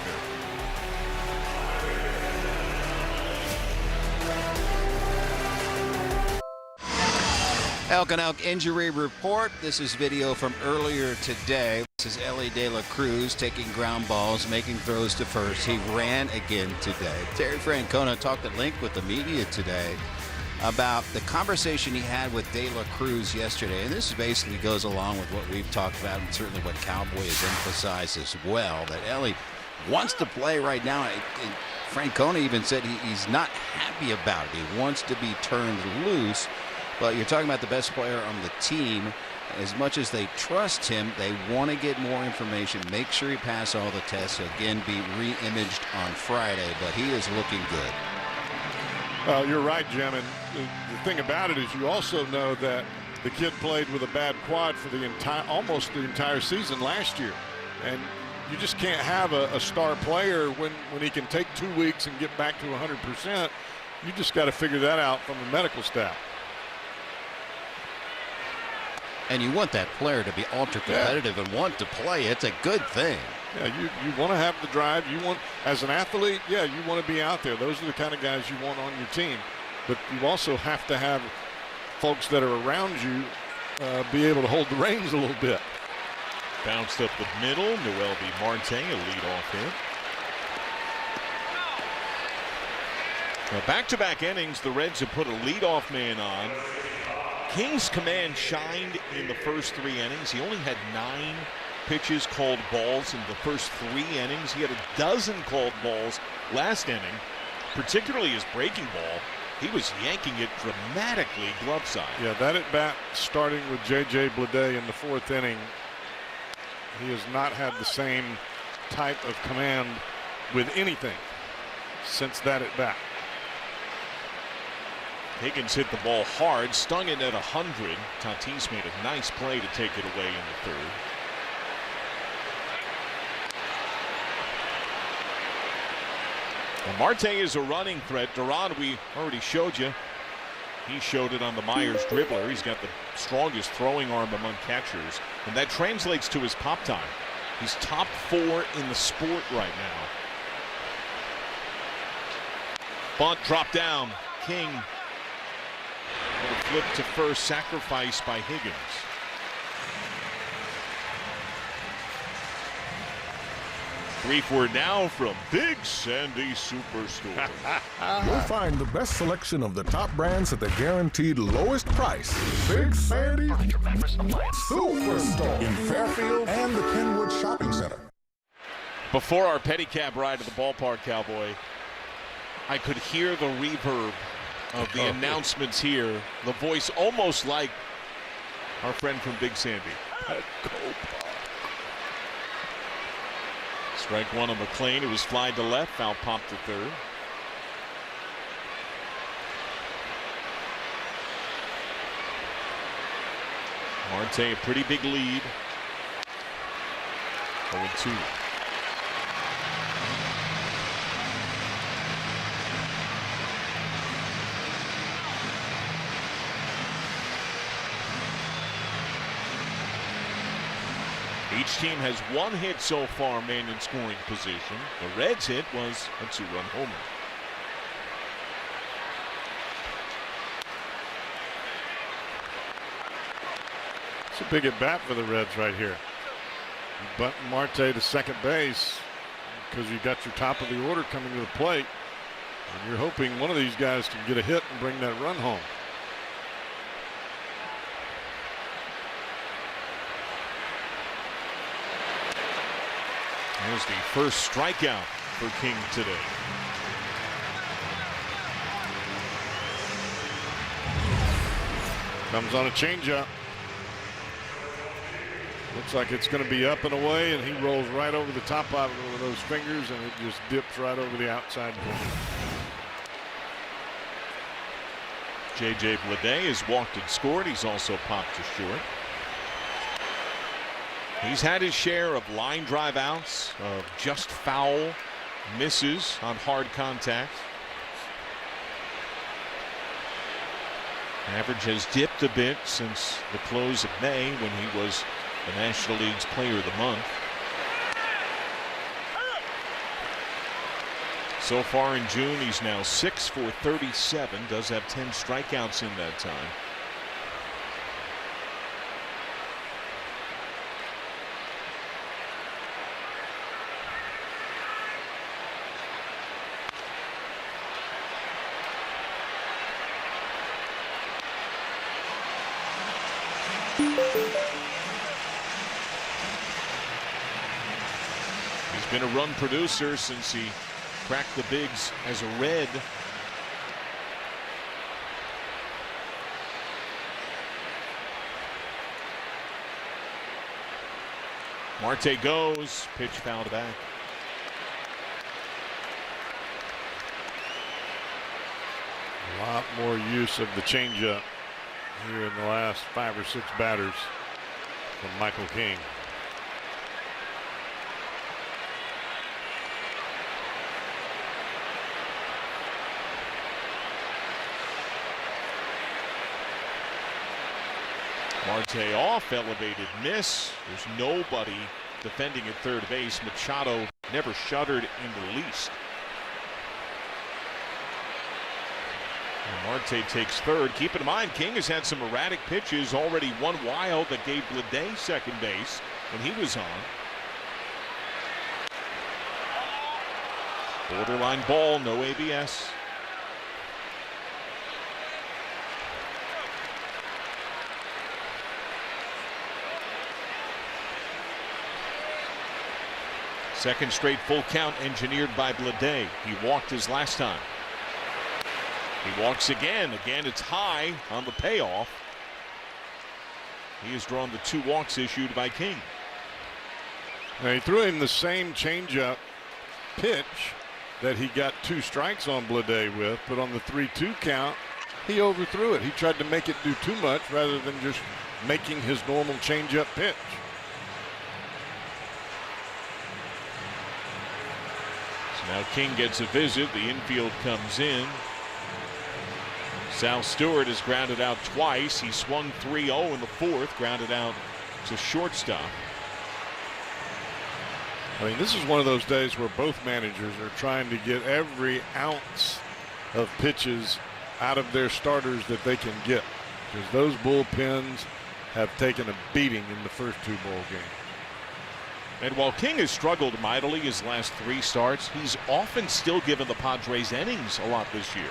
Elk and Elk injury report. This is video from earlier today. This is Elly De La Cruz taking ground balls, making throws to first. He ran again today. Terry Francona talked at length with the media today about the conversation he had with De La Cruz yesterday. And this basically goes along with what we've talked about and certainly what Cowboy has emphasized as well, that Elly wants to play right now. Francona even said he's not happy about it. He wants to be turned loose. But you're talking about the best player on the team. As much as they trust him, they want to get more information, make sure he passes all the tests. He'll again be re-imaged on Friday, but he is looking good. Well, you're right, Jim. And the thing about it is you also know that the kid played with a bad quad for almost the entire season last year. And you just can't have a star player when he can take 2 weeks and get back to 100%. You just got to figure that out from the medical staff. And you want that player to be ultra competitive and want to play. It's a good thing. Yeah, you want to have the drive. You want, as an athlete, yeah, you want to be out there. Those are the kind of guys you want on your team. But you also have to have folks that are around you be able to hold the reins a little bit. Bounced up the middle. Noel B. Marte, a leadoff hit. Now, back-to-back innings, the Reds have put a leadoff man on. King's command shined in the first 3 innings. He only had 9 pitches called balls in the first 3 innings. He had a dozen called balls last inning, particularly his breaking ball. He was yanking it dramatically glove side. Yeah, that at bat starting with J.J. Bleday in the 4th inning. He has not had the same type of command with anything since that at bat. Higgins hit the ball hard, stung it at 100. Tatis made a nice play to take it away in the 3rd. Well, Marte is a running threat. Duran, we already showed you. He showed it on the Myers dribbler. He's got the strongest throwing arm among catchers, and that translates to his pop time. He's top 4 in the sport right now. Bunt dropped down. King. Flip to first, sacrifice by Higgins. Brief word now from Big Sandy Superstore. You'll find the best selection of the top brands at the guaranteed lowest price. Big Sandy Superstore in Fairfield and the Kenwood Shopping Center. Before our pedicab ride to the ballpark, Cowboy, I could hear the reverb of the announcements here. The voice almost like our friend from Big Sandy. Strike 1 on McLean. It was fly to left. Foul pop to 3rd. Marte, a pretty big lead. 0-2. Each team has 1 hit so far, man in scoring position. The Reds' hit was a 2-run homer. It's a big at bat for the Reds right here. Bunt Marte to second base because you got your top of the order coming to the plate, and you're hoping one of these guys can get a hit and bring that run home. There's the first strikeout for King today. Comes on a changeup. Looks like it's going to be up and away, and he rolls right over the top of it with those fingers, and it just dips right over the outside corner. J.J. Bleday has walked and scored. He's also popped to short. He's had his share of line drive outs, of just foul misses on hard contact. Average has dipped a bit since the close of May when he was the National League's Player of the Month. So far in June, he's now 6 for 37, does have 10 strikeouts in that time. been a run producer since he cracked the bigs as a Red. Marte goes, pitch fouled back. A lot more use of the changeup here in the last 5 or 6 batters from Michael King. Marte off, elevated miss. There's nobody defending at third base. Machado never shuddered in the least. And Marte takes third. Keep in mind, King has had some erratic pitches. Already one wild that gave Bleday second base when he was on. Borderline ball, no ABS. Second straight full count engineered by Bleday. He walked his last time. He walks again. Again, it's high on the payoff. He has drawn the 2 walks issued by King. Now he threw him the same changeup pitch that he got 2 strikes on Bleday with, but on the 3-2 count, he overthrew it. He tried to make it do too much rather than just making his normal changeup pitch. Now King gets a visit. The infield comes in. Sal Stewart has grounded out twice. He swung 3-0 in the 4th, grounded out to shortstop. I mean, this is one of those days where both managers are trying to get every ounce of pitches out of their starters that they can get, because those bullpens have taken a beating in the first 2 ball games. And while King has struggled mightily his last 3 starts, he's often still given the Padres innings a lot this year.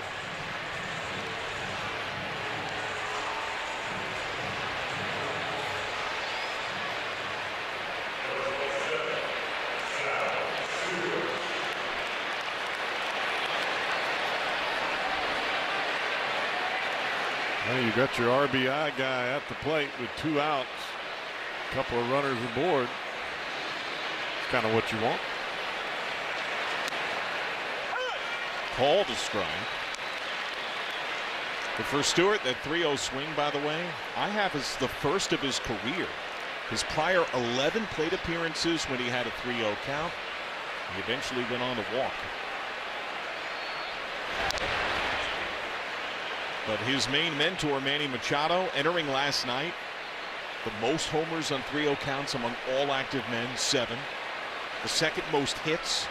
Well, you got your RBI guy at the plate with 2 outs, a couple of runners aboard. Kind of what you want. Called a strike. But for Stewart, that 3-0 swing, by the way, I have as the first of his career. His prior 11 plate appearances when he had a 3-0 count, he eventually went on to walk. But his main mentor, Manny Machado, entering last night, the most homers on 3-0 counts among all active men, 7. The second most hits.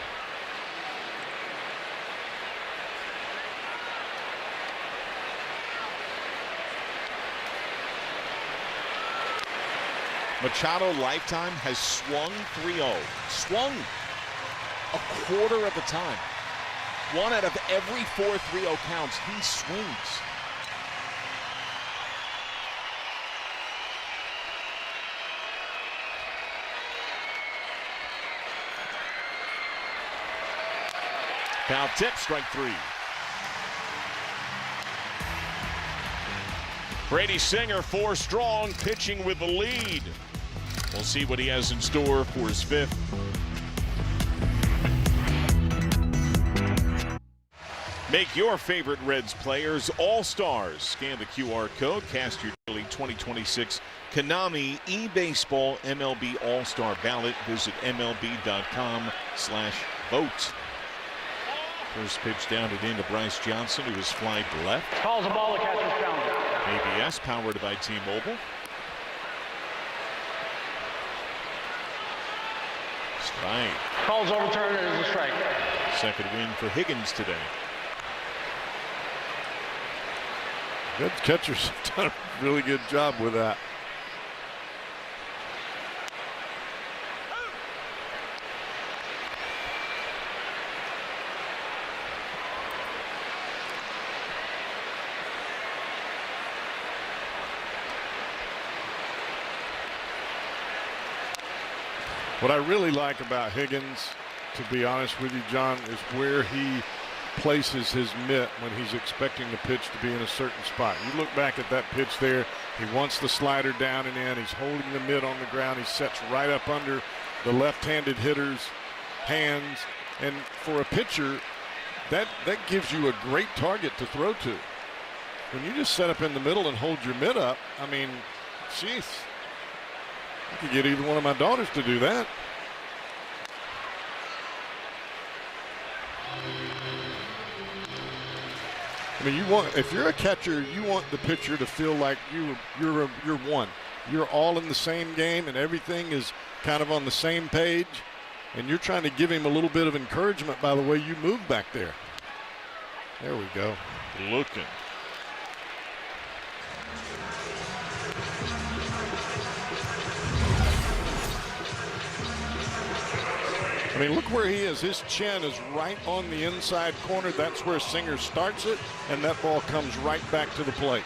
Machado lifetime has swung 3-0. Swung a quarter of the time. 1 out of every 4 3-0 counts, he swings. Foul tip, strike 3. Brady Singer 4 strong, pitching with the lead. We'll see what he has in store for his 5th. Make your favorite Reds players all-stars. Scan the QR code, cast your daily 2026 Konami eBaseball MLB All-Star ballot. Visit MLB.com/vote. First pitch down and into Bryce Johnson, who was flied left. Calls a ball, the catcher's challenge. ABS powered by T-Mobile. Strike. Calls overturned, it is a strike. Second win for Higgins today. Good catchers have done a really good job with that. What I really like about Higgins to be honest with you, John, is where he places his mitt when he's expecting the pitch to be in a certain spot. You look back at that pitch there, he wants the slider down and in. He's holding the mitt on the ground. He sets right up under the left-handed hitter's hands. And for a pitcher, that gives you a great target to throw to. When you just set up in the middle and hold your mitt up, I mean, jeez, I could get either one of my daughters to do that. I mean, if you're a catcher, you want the pitcher to feel like you're one. You're all in the same game and everything is kind of on the same page, and you're trying to give him a little bit of encouragement by the way you move back there. There we go. Looking. I mean, look where he is. His chin is right on the inside corner. That's where Singer starts it, and that ball comes right back to the plate.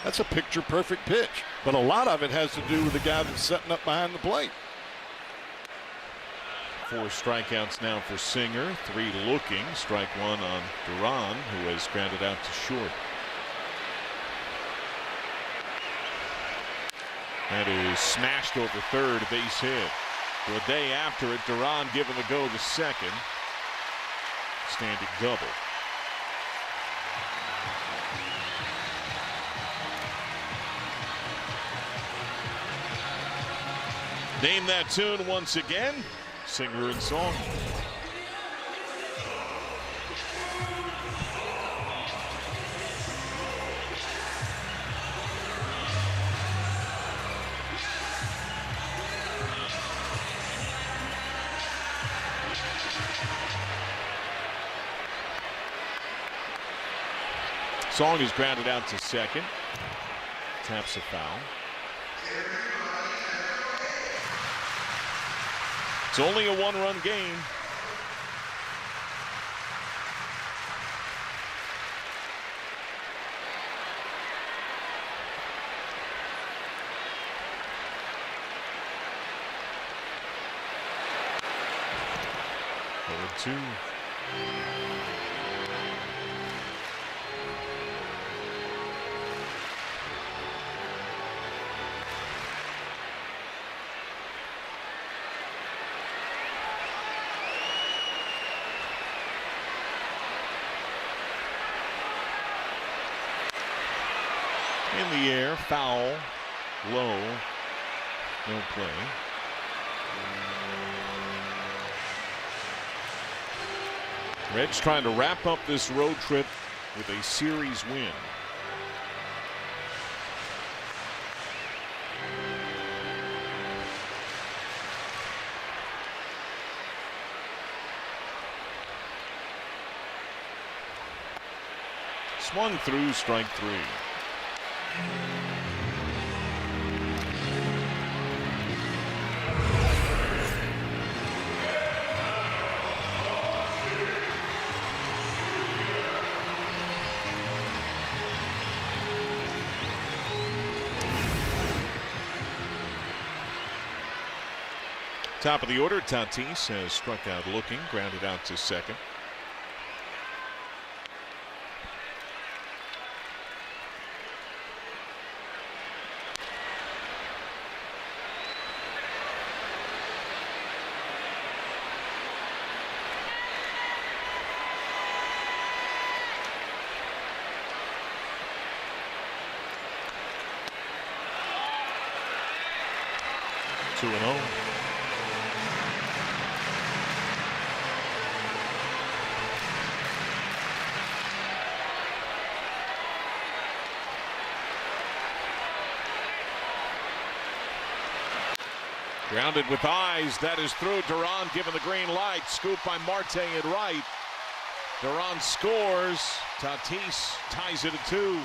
That's a picture-perfect pitch, but a lot of it has to do with the guy that's setting up behind the plate. 4 strikeouts now for Singer, 3 looking. Strike 1 on Duran, who has grounded out to short. That is smashed over third, base hit. For a day after it, Duran given the go to second. Standing double. Name that tune once again. Singer and song. Song is grounded out to second. Taps a foul. It's only a 1-run game. Over 2. In the air, foul, low, no play. Reds trying to wrap up this road trip with a series win. Swung through, strike 3. Top of the order, Tatis has struck out looking, grounded out to second. Two and 0. Grounded with eyes. That is through. Duran given the green light. Scoop by Marte at right. Duran scores. Tatis ties it at 2.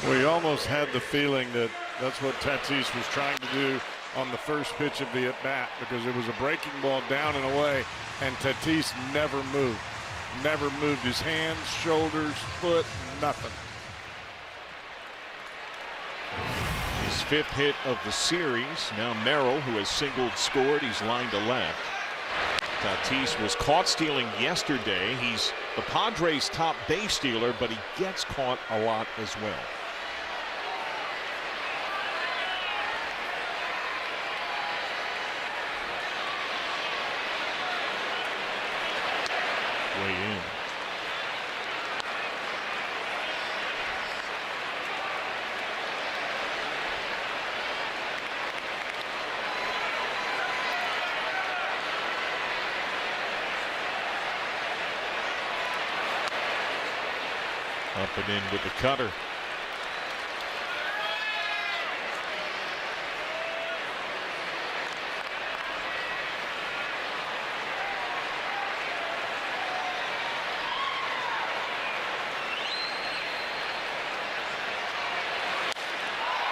We almost had the feeling that that's what Tatis was trying to do on the first pitch of the at-bat, because it was a breaking ball down and away, and Tatis never moved. Never moved his hands, shoulders, foot, nothing. 5th hit of the series. Now Merrill, who has singled, scored. He's lined to left. Tatis was caught stealing yesterday. He's the Padres' top base stealer, but he gets caught a lot as well. Way in. Up and in with the cutter.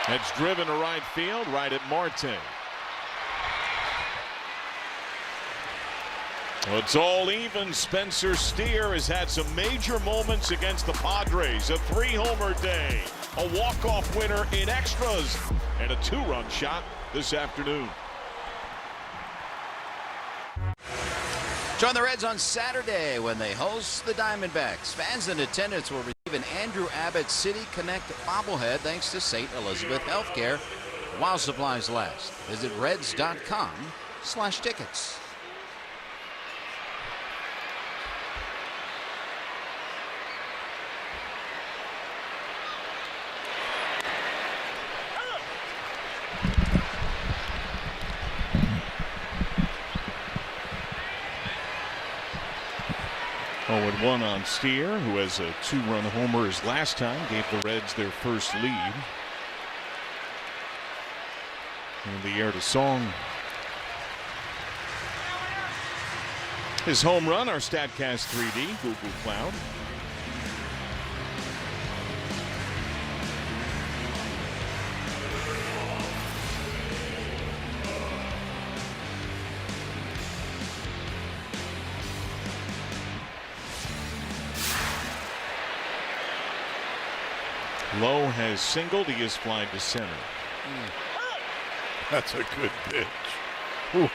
It's driven to right field, right at Marte. Well, it's all even. Spencer Steer has had some major moments against the Padres. A 3-homer day, a walk-off winner in extras, and a 2-run shot this afternoon. Join the Reds on Saturday when they host the Diamondbacks. Fans in attendance will receive an Andrew Abbott City Connect bobblehead thanks to St. Elizabeth Healthcare while supplies last. Visit reds.com/tickets. Oh, 1 on Steer, who has a 2-run homer his last time, gave the Reds their first lead. In the air to Song. His home run, our StatCast 3D, Google Cloud. Lowe has singled. He is fly to center. That's a good pitch. Ooh.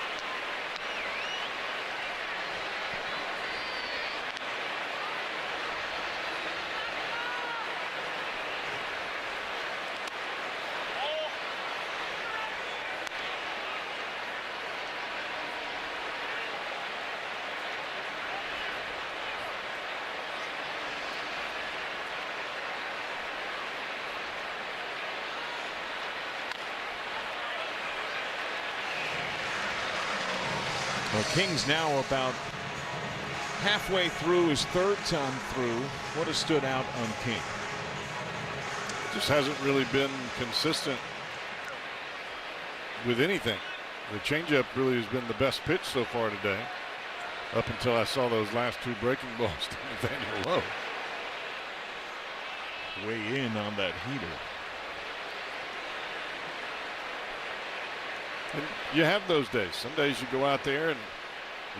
Well, King's now about halfway through his 3rd time through. What has stood out on King? Just hasn't really been consistent with anything. The changeup really has been the best pitch so far today, up until I saw those last 2 breaking balls to Nathaniel Lowe. Way in on that heater. And you have those days. Some days you go out there and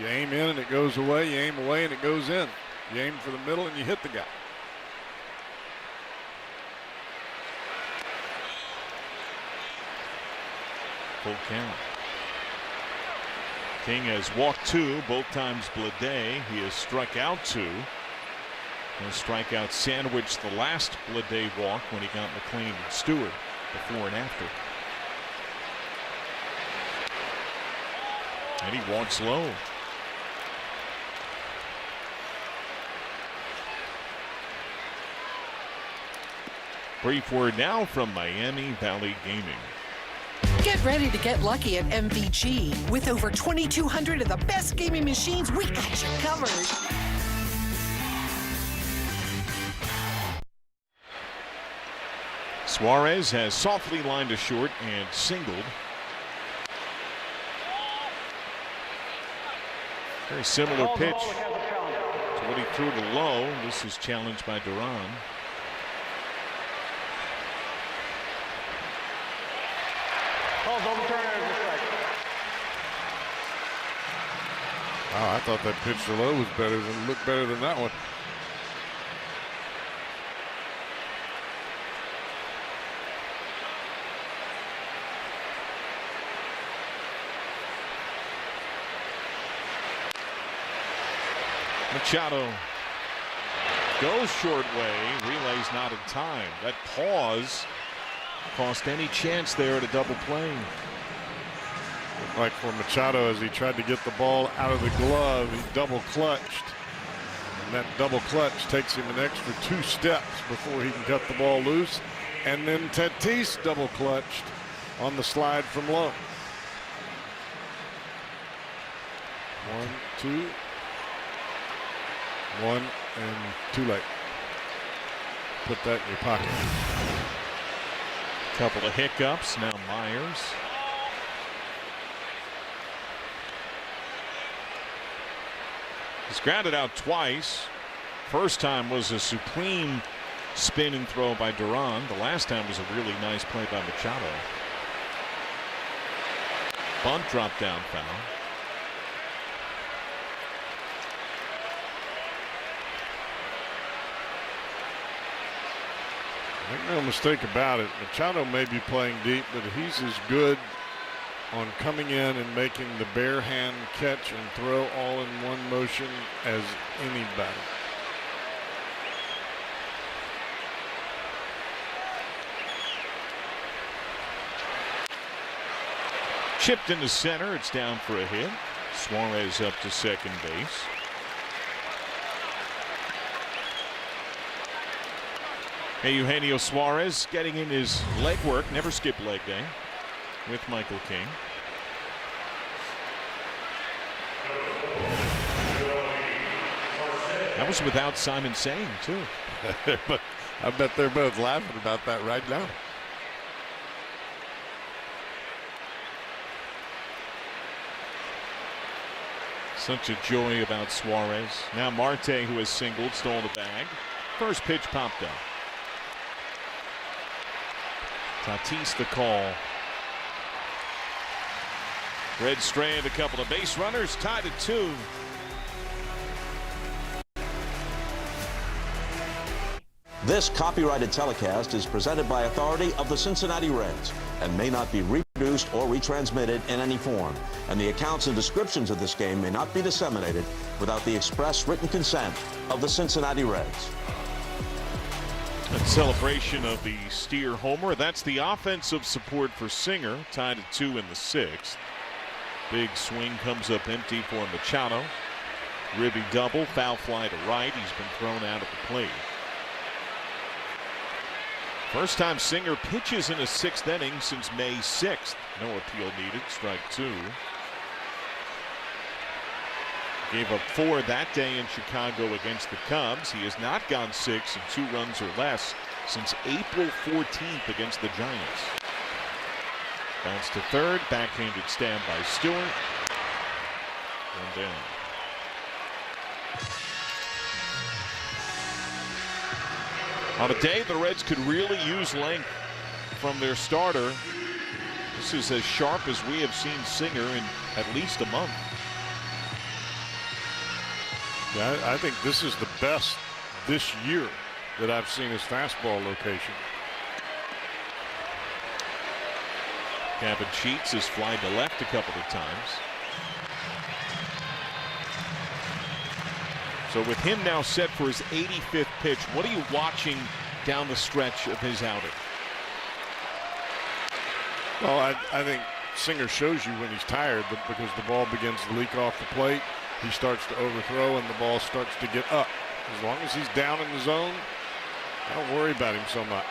you aim in and it goes away. You aim away and it goes in. You aim for the middle and you hit the guy. Full count. King has walked 2, both times Bleday. He has struck out 2. And a strikeout sandwiched the last Bleday walk when he got McLean and Stewart before and after. And he walks low. Brief word now from Miami Valley Gaming. Get ready to get lucky at MVG. With over 2,200 of the best gaming machines, we got you covered. Suarez has softly lined to short and singled. Very similar pitch to what he threw to Lowe. This is challenged by Duran. Calls overturned as a strike. Wow, I thought that pitch to Lowe was better than looked better than that one. Machado goes short way. Relay's not in time. That pause cost any chance there at a double play. Looked like for Machado, as he tried to get the ball out of the glove, he double clutched. And that double clutch takes him an extra 2 steps before he can cut the ball loose. And then Tatis double clutched on the slide from low. 1, 2. 1 and too late. Put that in your pocket. Couple of hiccups. Now Myers. He's grounded out twice. First time was a supreme spin and throw by Duran. The last time was a really nice play by Machado. Bunt drop down foul. Make no mistake about it, Machado may be playing deep, but he's as good on coming in and making the bare hand catch and throw all in one motion as anybody. Chipped into center. It's down for a hit. Suarez up to second base. Hey, Eugenio Suarez getting in his leg work. Never skip leg day with Michael King. That was without Simon Sane, too. But I bet they're both laughing about that right now. Such a joy about Suarez. Now Marte, who has singled, stole the bag. First pitch popped up. Tatis the call. Red Strand, a couple of base runners, tied at 2. This copyrighted telecast is presented by authority of the Cincinnati Reds and may not be reproduced or retransmitted in any form. And the accounts and descriptions of this game may not be disseminated without the express written consent of the Cincinnati Reds. A celebration of the Steer homer. That's the offensive support for Singer, tied at 2 in the 6th. Big swing comes up empty for Machado. Ribby double, foul fly to right. He's been thrown out of the plate. First time Singer pitches in a 6th inning since May 6th. No appeal needed. Strike 2. Gave up 4 that day in Chicago against the Cubs. He has not gone 6 and 2 runs or less since April 14th against the Giants. Bounce to third. Backhanded stab by Stewart. 1 down. On a day the Reds could really use length from their starter, this is as sharp as we have seen Singer in at least a month. Yeah, I think this is the best this year that I've seen his fastball location. Gavin Sheets has flied to left a couple of times. So with him now set for his 85th pitch, what are you watching down the stretch of his outing? Well, I think Singer shows you when he's tired because the ball begins to leak off the plate. He starts to overthrow and the ball starts to get up. As long as he's down in the zone, I don't worry about him so much.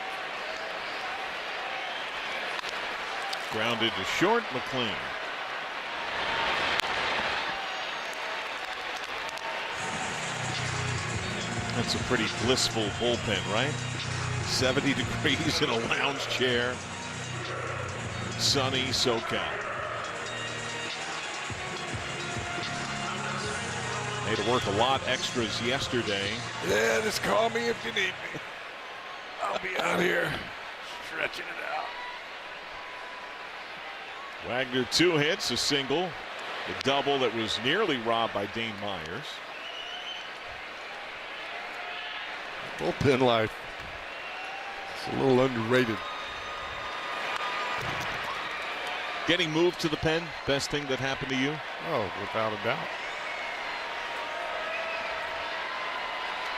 Grounded to short, McLean. That's a pretty blissful bullpen, right? 70 degrees in a lounge chair. Sunny SoCal. Had to work a lot extras yesterday. Yeah, just call me if you need me. I'll be out here stretching it out. Wagner 2 hits, a single, a double that was nearly robbed by Dane Myers. Bullpen life. It's a little underrated. Getting moved to the pen, best thing that happened to you? Oh, without a doubt.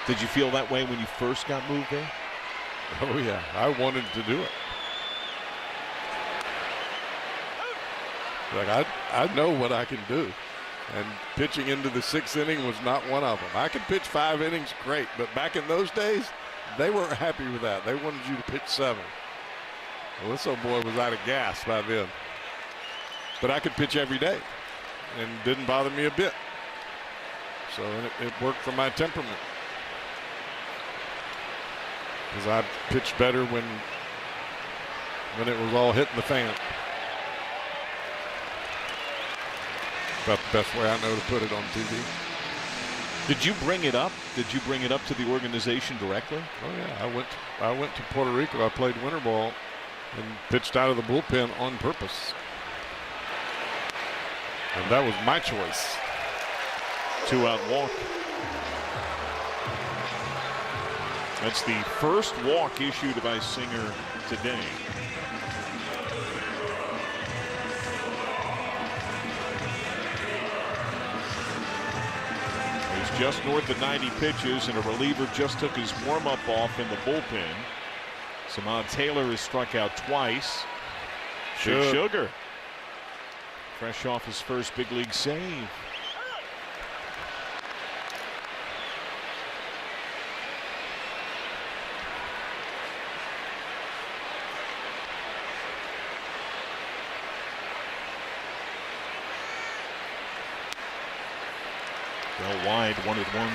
Did you feel that way when you first got moved there? Oh, yeah. I wanted to do it. Like, I know what I can do. And pitching into the 6th inning was not one of them. I could pitch 5 innings, great. But back in those days, they weren't happy with that. They wanted you to pitch 7. Well, this old boy was out of gas by then. But I could pitch every day. And it didn't bother me a bit. So it worked for my temperament. Because I pitched better when it was all hitting the fan. About the best way I know to put it on TV. Did you bring it up? Did you bring it up to the organization directly? Oh yeah, I went to Puerto Rico. I played winter ball and pitched out of the bullpen on purpose. And that was my choice. 2-out walk. That's the first walk issued by Singer today. He's just north of 90 pitches, and a reliever just took his warm-up off in the bullpen. Samad Taylor has struck out twice. Big Sugar, fresh off his first big league save. Well wide, 1-1.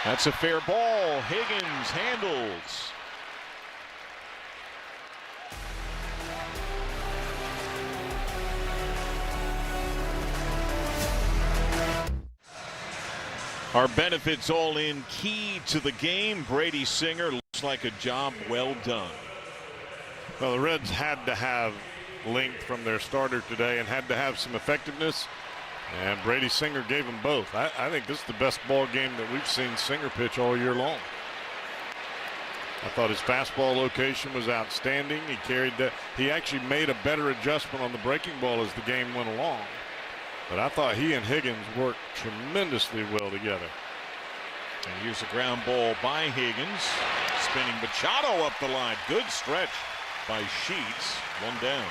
That's a fair ball. Higgins handles. Our benefits all in key to the game. Brady Singer looks like a job well done. Well, the Reds had to have length from their starter today and had to have some effectiveness. And Brady Singer gave them both. I think this is the best ball game that we've seen Singer pitch all year long. I thought his fastball location was outstanding. He carried that. He actually made a better adjustment on the breaking ball as the game went along. But I thought he and Higgins worked tremendously well together. And here's a ground ball by Higgins. Spinning Machado up the line. Good stretch by Sheets. 1 down.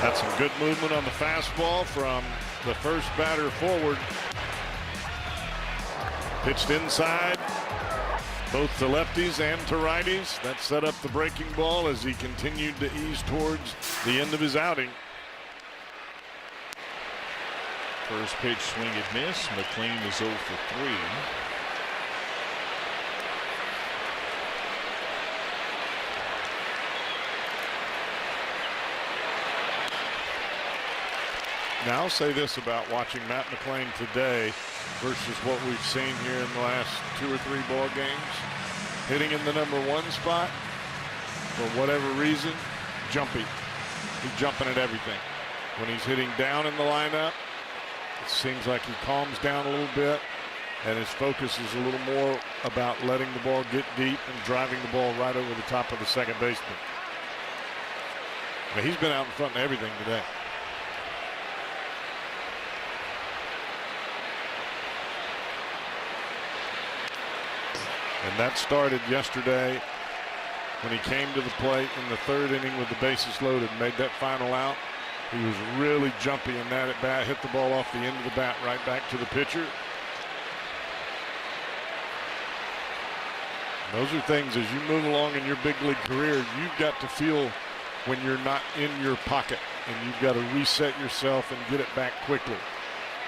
That's some good movement on the fastball from the first batter forward. Pitched inside, both to lefties and to righties. That set up the breaking ball as he continued to ease towards the end of his outing. First pitch swing and miss. McLean is 0 for 3. Now I'll say this about watching Matt McLean today versus what we've seen here in the last 2 or 3 ball games. Hitting in the #1 spot, for whatever reason, jumpy. He's jumping at everything. When he's hitting down in the lineup, it seems like he calms down a little bit, and his focus is a little more about letting the ball get deep and driving the ball right over the top of the second baseman. But he's been out in front of everything today. And that started yesterday when he came to the plate in the 3rd inning with the bases loaded and made that final out. He was really jumpy in that at bat, hit the ball off the end of the bat right back to the pitcher. And those are things as you move along in your big league career, you've got to feel when you're not in your pocket, and you've got to reset yourself and get it back quickly.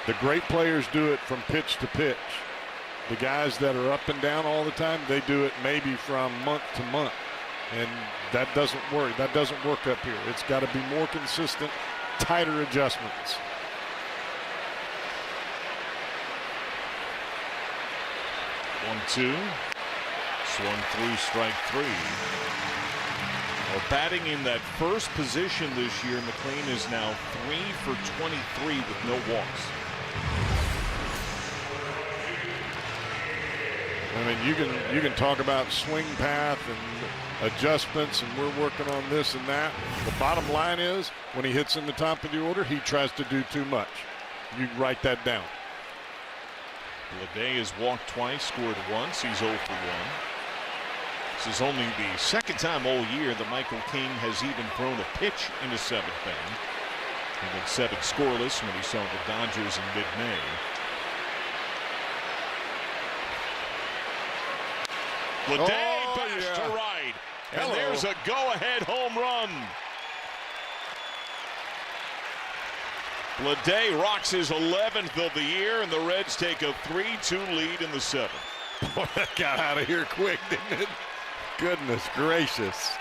The great players do it from pitch to pitch. The guys that are up and down all the time, they do it maybe from month to month. And that doesn't work. That doesn't work up here. It's got to be more consistent, tighter adjustments. One, 2. Swung through, strike 3. Well, batting in that first position this year, McLean is now 3 for 23 with no walks. I mean, you can talk about swing path and adjustments, and we're working on this and that. The bottom line is, when he hits in the top of the order, he tries to do too much. You write that down. Bleday has walked twice, scored once. He's 0 for 1. This is only the second time all year that Michael King has even thrown a pitch in the 7th inning. He went 7 scoreless when he saw the Dodgers in mid-May. Bleday bashed to right, and there's a go-ahead home run. Bleday rocks his 11th of the year, and the Reds take a 3-2 lead in the 7th. Boy, that got out of here quick, didn't it? Goodness gracious.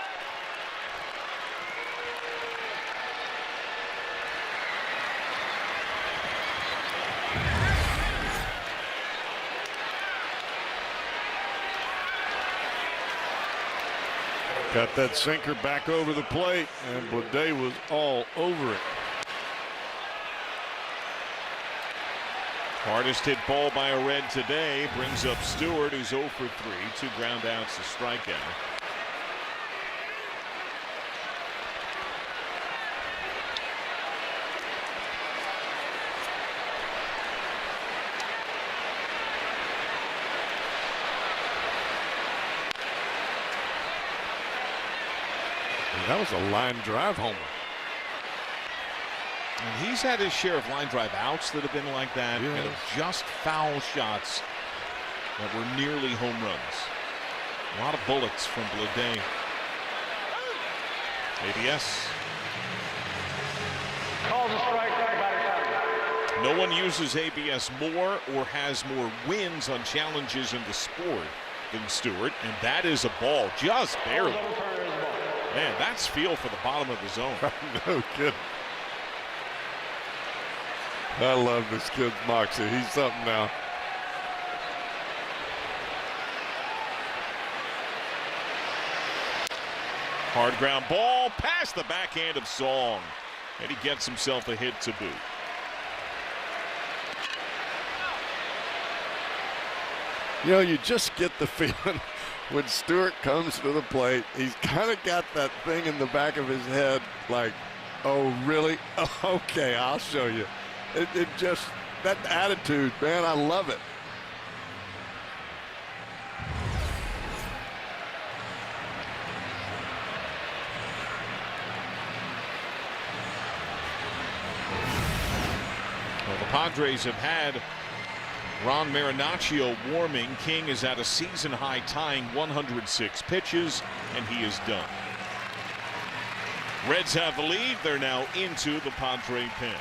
Got that sinker back over the plate, and Bleday was all over it. Hardest hit ball by a Red today brings up Stewart, who's 0 for 3, 2 ground outs, a strikeout. That was a line drive homer. And he's had his share of line drive outs that have been like that, and of just foul shots that were nearly home runs. A lot of bullets from Bleday. ABS. Calls a strike, batter down. No one uses ABS more or has more wins on challenges in the sport than Stewart, and that is a ball, just barely. Man, that's feel for the bottom of the zone. No kidding. I love this kid's moxie. He's something now. Hard ground ball past the backhand of Song, and he gets himself a hit to boot. You know, you just get the feeling when Stewart comes to the plate, he's kind of got that thing in the back of his head like, oh, really? Oh, okay, I'll show you. It just, that attitude, man, I love it. Well, the Padres have had Ron Marinaccio warming. King is at a season-high tying 106 pitches, and he is done. Reds have the lead. They're now into the Padre pen.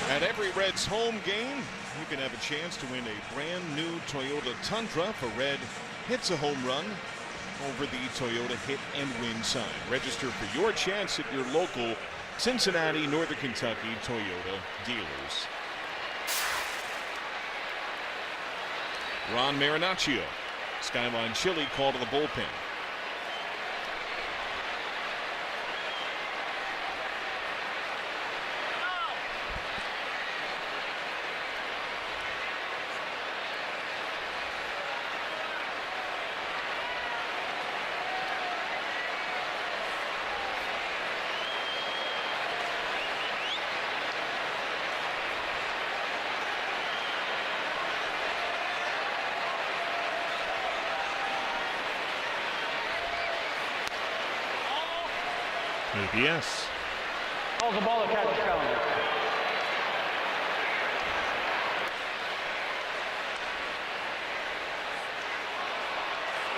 At every Reds home game, you can have a chance to win a brand new Toyota Tundra if a Red hits a home run over the Toyota Hit and Win sign. Register for your chance at your local Cincinnati, Northern Kentucky Toyota dealers. Ron Marinaccio, Skyline Chili called to the bullpen. ABS. Calls the ball to catch the calendar.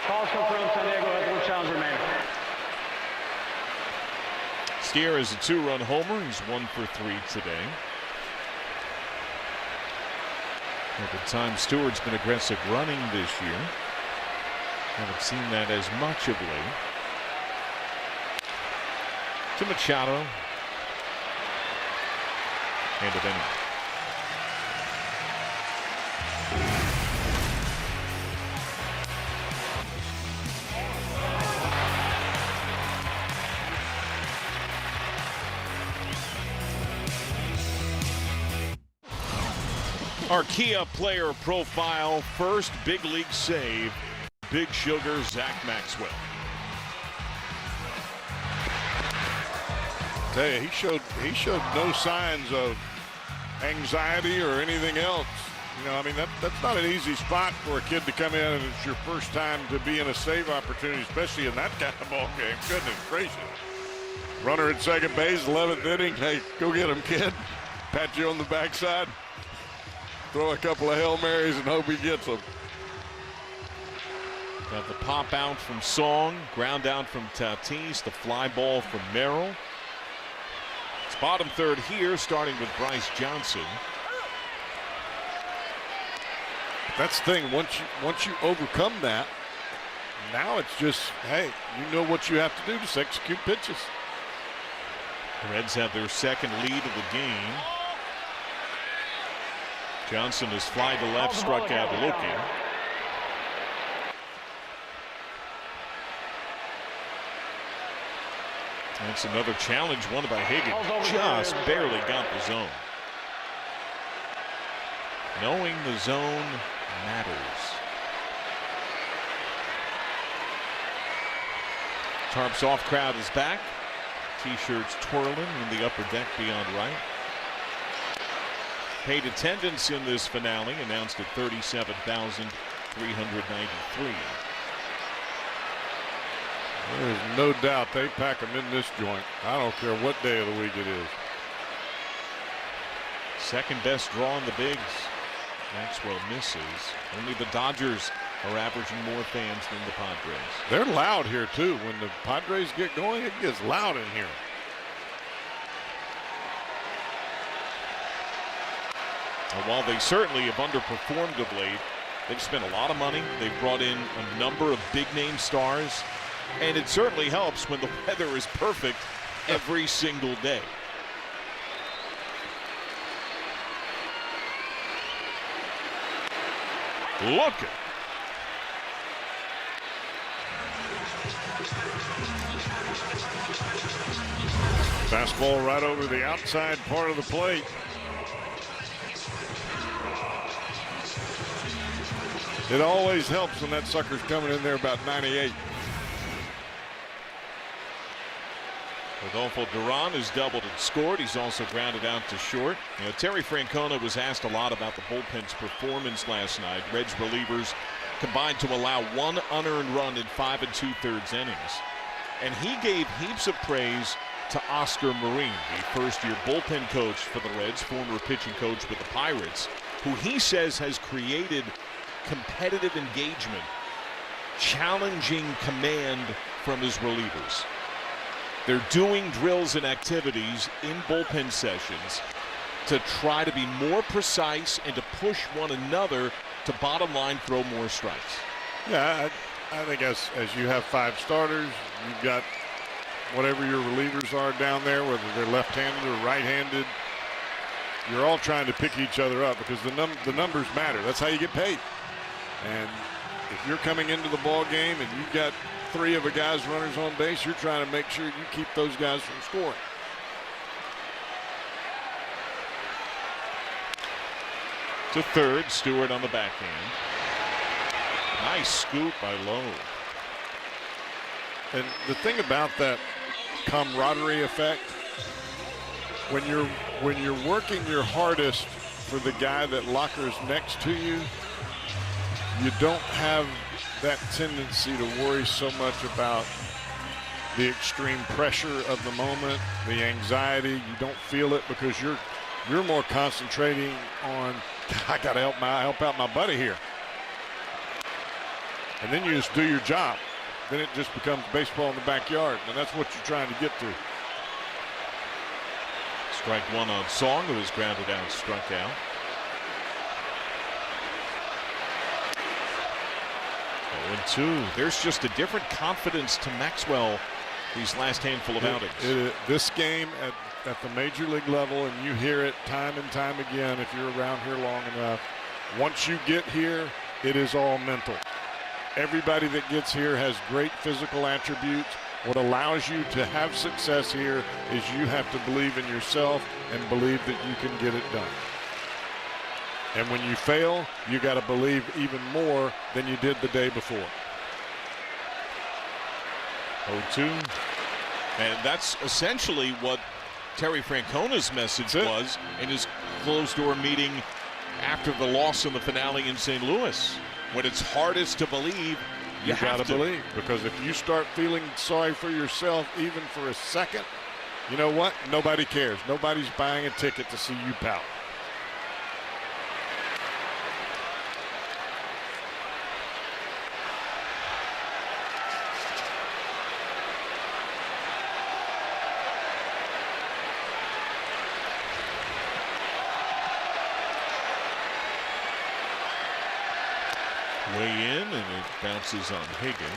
Calls confirmed. San Diego has 1 challenge remaining. Steer is a 2-run homer. He's 1 for 3 today. Over time, Stewart's been aggressive running this year. Haven't seen that as much of late. To Machado. Hand it anyway. Our Kia player profile, first big league save, Big Sugar Zach Maxwell. Tell you, he showed no signs of anxiety or anything else. You know, I mean, that's not an easy spot for a kid to come in and it's your first time to be in a save opportunity, especially in that kind of ball game. Goodness gracious. Runner at second base, 11th inning. Hey, go get him, kid. Pat you on the backside. Throw a couple of Hail Marys and hope he gets them. Got the pop out from Song, ground out from Tatis, the fly ball from Merrill. It's bottom third here, starting with Bryce Johnson. That's the thing. Once you overcome that, now it's just, hey, you know what you have to do to execute pitches. The Reds have their second lead of the game. Johnson is fly to left, struck out looking. That's another challenge won by Higgins. Just barely got the zone. Knowing the zone matters. Tarps off crowd is back. T-shirts twirling in the upper deck beyond right. Paid attendance in this finale announced at 37,393. There's no doubt they pack them in this joint. I don't care what day of the week it is. Second best draw in the bigs. Maxwell misses. Only the Dodgers are averaging more fans than the Padres. They're loud here too. When the Padres get going, it gets loud in here. And while they certainly have underperformed of late, they've spent a lot of money. They've brought in a number of big name stars. And it certainly helps when the weather is perfect every single day. Look at fastball right over the outside part of the plate. It always helps when that sucker's coming in there about 98. Rodolfo Duran has doubled and scored. He's also grounded out to short. You know, Terry Francona was asked a lot about the bullpen's performance last night. Reds relievers combined to allow one unearned run in 5 2/3 innings. And he gave heaps of praise to Oscar Marin, the first-year bullpen coach for the Reds, former pitching coach with the Pirates, who he says has created competitive engagement, challenging command from his relievers. They're doing drills and activities in bullpen sessions to try to be more precise and to push one another to bottom line throw more strikes. Yeah, I think as you have 5 starters, you've got whatever your relievers are down there, whether they're left-handed or right-handed, you're all trying to pick each other up because the numbers matter. That's how you get paid. And if you're coming into the ball game and you've got 3 of a guy's runners on base, you're trying to make sure you keep those guys from scoring. To third, Stewart on the backhand. Nice scoop by Lowe. And the thing about that camaraderie effect, when you're working your hardest for the guy that lockers next to you, you don't have that tendency to worry so much about the extreme pressure of the moment, the anxiety. You don't feel it because you're more concentrating on, I got to help out my buddy here. And then you just do your job. Then it just becomes baseball in the backyard, and that's what you're trying to get to. Strike one on Song, who was grounded out, struck out. 0-2. There's just a different confidence to Maxwell these last handful of outings. This game at the major league level, and you hear it time and time again if you're around here long enough, once you get here, it is all mental. Everybody that gets here has great physical attributes. What allows you to have success here is you have to believe in yourself and believe that you can get it done. And when you fail, you got to believe even more than you did the day before. 0-2. And that's essentially what Terry Francona's message was in his closed-door meeting after the loss in the finale in St. Louis. When it's hardest to believe, you got to believe. Because if you start feeling sorry for yourself even for a second, you know what? Nobody cares. Nobody's buying a ticket to see you pout. Way in, and it bounces on Higgins.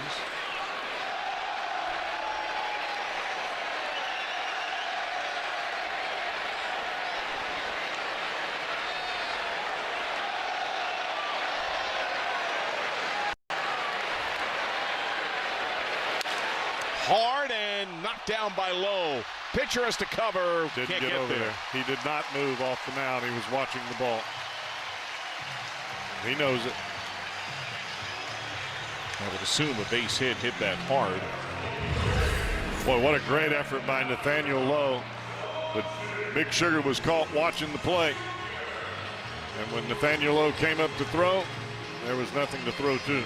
Hard and knocked down by Lowe. Pitcher has to cover. Didn't Can't get over there. He did not move off the mound. He was watching the ball. He knows it. I would assume a base hit that hard. Boy, what a great effort by Nathaniel Lowe. But Big Sugar was caught watching the play. And when Nathaniel Lowe came up to throw, there was nothing to throw to.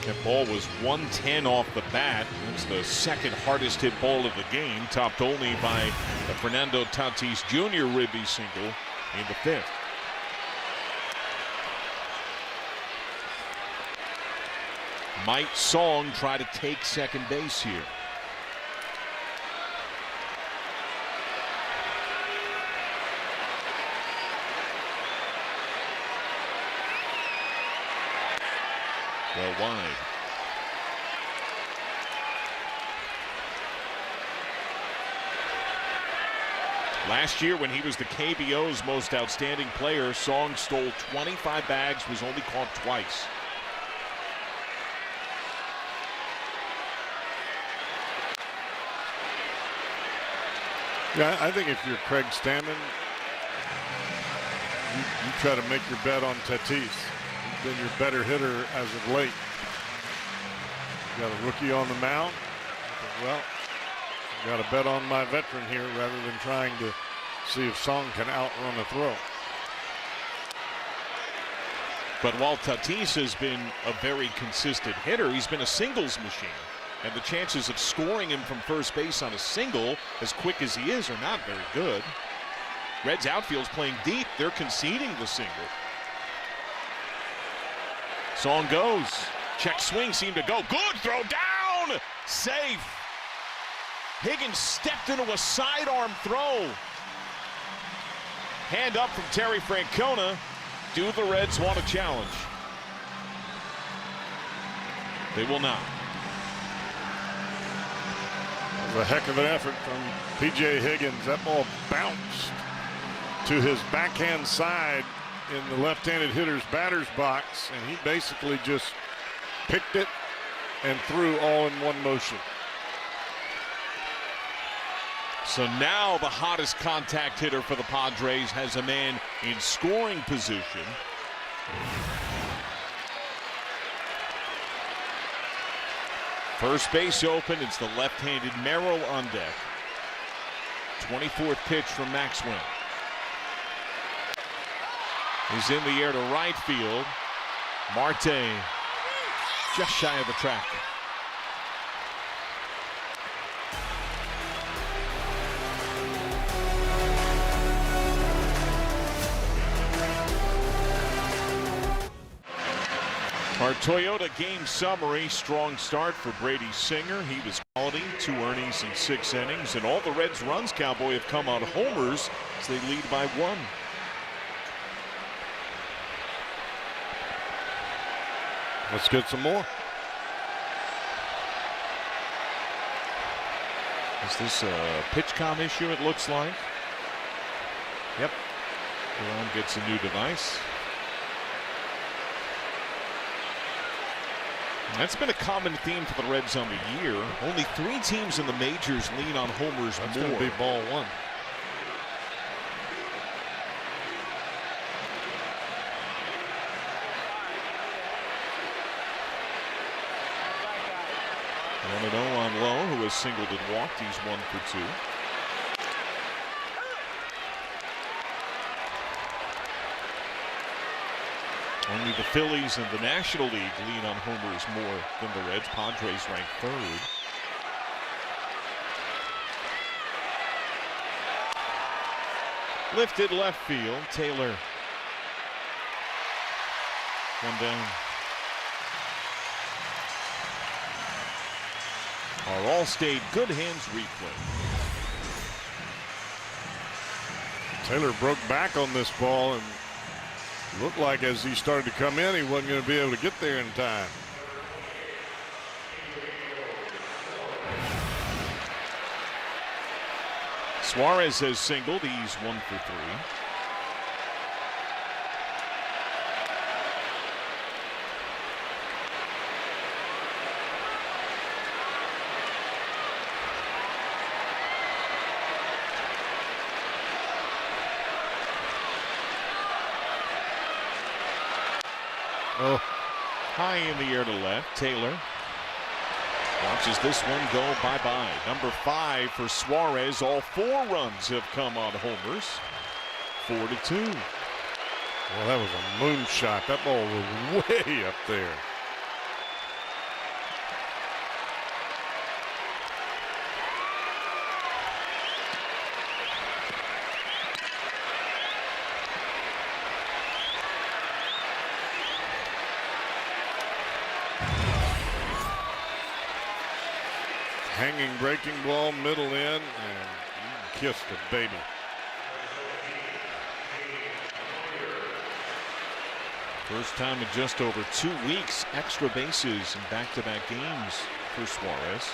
That ball was 110 off the bat. It's the second hardest hit ball of the game, topped only by the Fernando Tatis Jr. ribby single in the fifth. Might Song try to take second base here. Well wide. Last year when he was the KBO's most outstanding player, Song stole 25 bags, was only caught twice. Yeah, I think if you're Craig Stammen, you try to make your bet on Tatis. He's been your better hitter as of late. You got a rookie on the mound. Well, you got to bet on my veteran here rather than trying to see if Song can outrun a throw. But while Tatis has been a very consistent hitter, he's been a singles machine. And the chances of scoring him from first base on a single, as quick as he is, are not very good. Reds outfield's playing deep. They're conceding the single. Song goes. Check swing seemed to go. Good throw down. Safe. Higgins stepped into a sidearm throw. Hand up from Terry Francona. Do the Reds want a challenge? They will not. A heck of an effort from P.J. Higgins. That ball bounced to his backhand side in the left-handed hitter's batter's box, and he basically just picked it and threw all in one motion. So now the hottest contact hitter for the Padres has a man in scoring position. First base open. It's the left-handed Merrill on deck. 24th pitch from Maxwell. He's in the air to right field. Marte just shy of the track. Our Toyota game summary. Strong start for Brady Singer. He was quality, 2 earnings in 6 innings, and all the Reds' runs, Cowboy, have come on homers as they lead by 1. Let's get some more. Is this a PitchCom issue, it looks like? Yep. Jerome gets a new device. That's been a common theme for the Reds on the year. Only 3 teams in the majors lean on homers more. That's going to be ball 1. One 0 on Lowe, who has singled and walked. He's 1 for 2. Only the Phillies and the National League lean on homers more than the Reds. Padres ranked 3rd. Lifted left field. Taylor. 1 down. Our All-State Good Hands replay. Taylor broke back on this ball and looked like as he started to come in, he wasn't going to be able to get there in time. Suarez has singled. He's 1 for 3. Oh. High in the air to left. Taylor watches this one go bye-bye. Number 5 for Suarez. All 4 runs have come on homers. 4-2. Well, that was a moonshot. That ball was way up there. Hanging breaking ball, middle in, and kissed the baby. First time in just over 2 weeks, extra bases in back-to-back games for Suarez.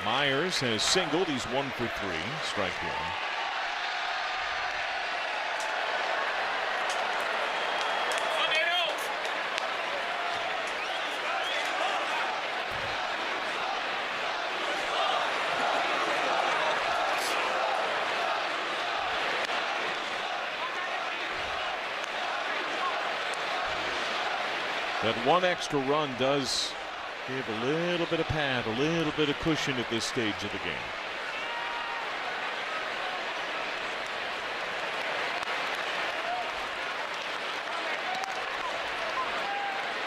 Myers has singled. He's 1 for 3. Strike 1. That one extra run does give a little bit of pad, a little bit of cushion at this stage of the game.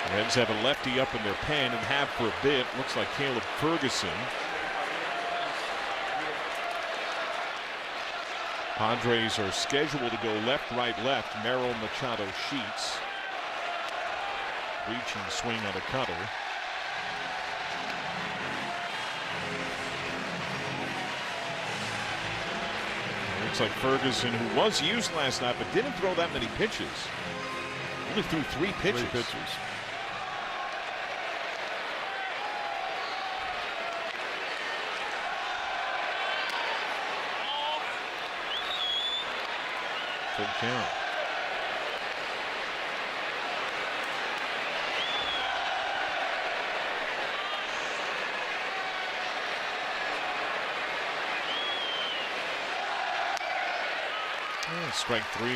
The Reds have a lefty up in their pen and have for a bit. Looks like Caleb Ferguson. Padres are scheduled to go left, right, left. Merrill, Machado, Sheets. Reaching swing on a cutter. Looks like Ferguson, who was used last night but didn't throw that many pitches. Only threw 3 pitches. Full count. Strike 3.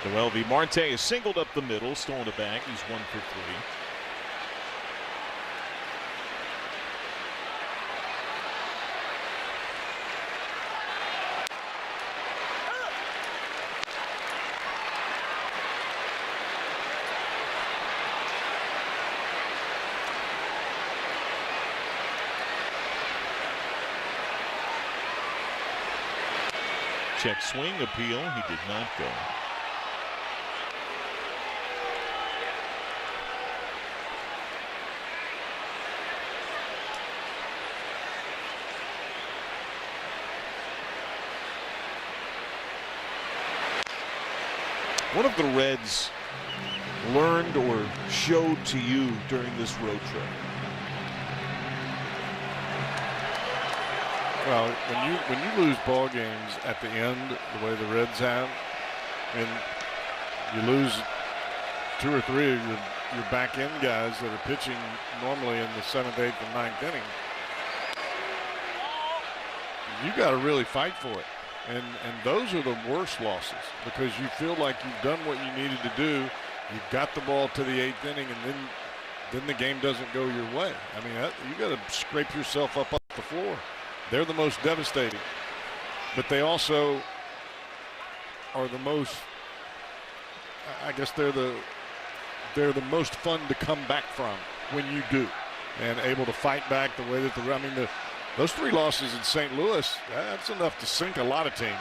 Noelvi Marte is singled up the middle, stolen a bag. He's 1 for 3. Check swing appeal. He did not go. What have the Reds learned or showed to you during this road trip? Well, when you lose ball games at the end, the way the Reds have, and you lose 2 or 3 of your back end guys that are pitching normally in the 7th, 8th, and 9th inning, you got to really fight for it. And those are the worst losses, because you feel like you've done what you needed to do. You've got the ball to the 8th inning, and then the game doesn't go your way. I mean, you got to scrape yourself up the floor. They're the most devastating, but they also are the most, I guess they're the most fun to come back from when you do, and able to fight back the way that those 3 losses in St. Louis, that's enough to sink a lot of teams.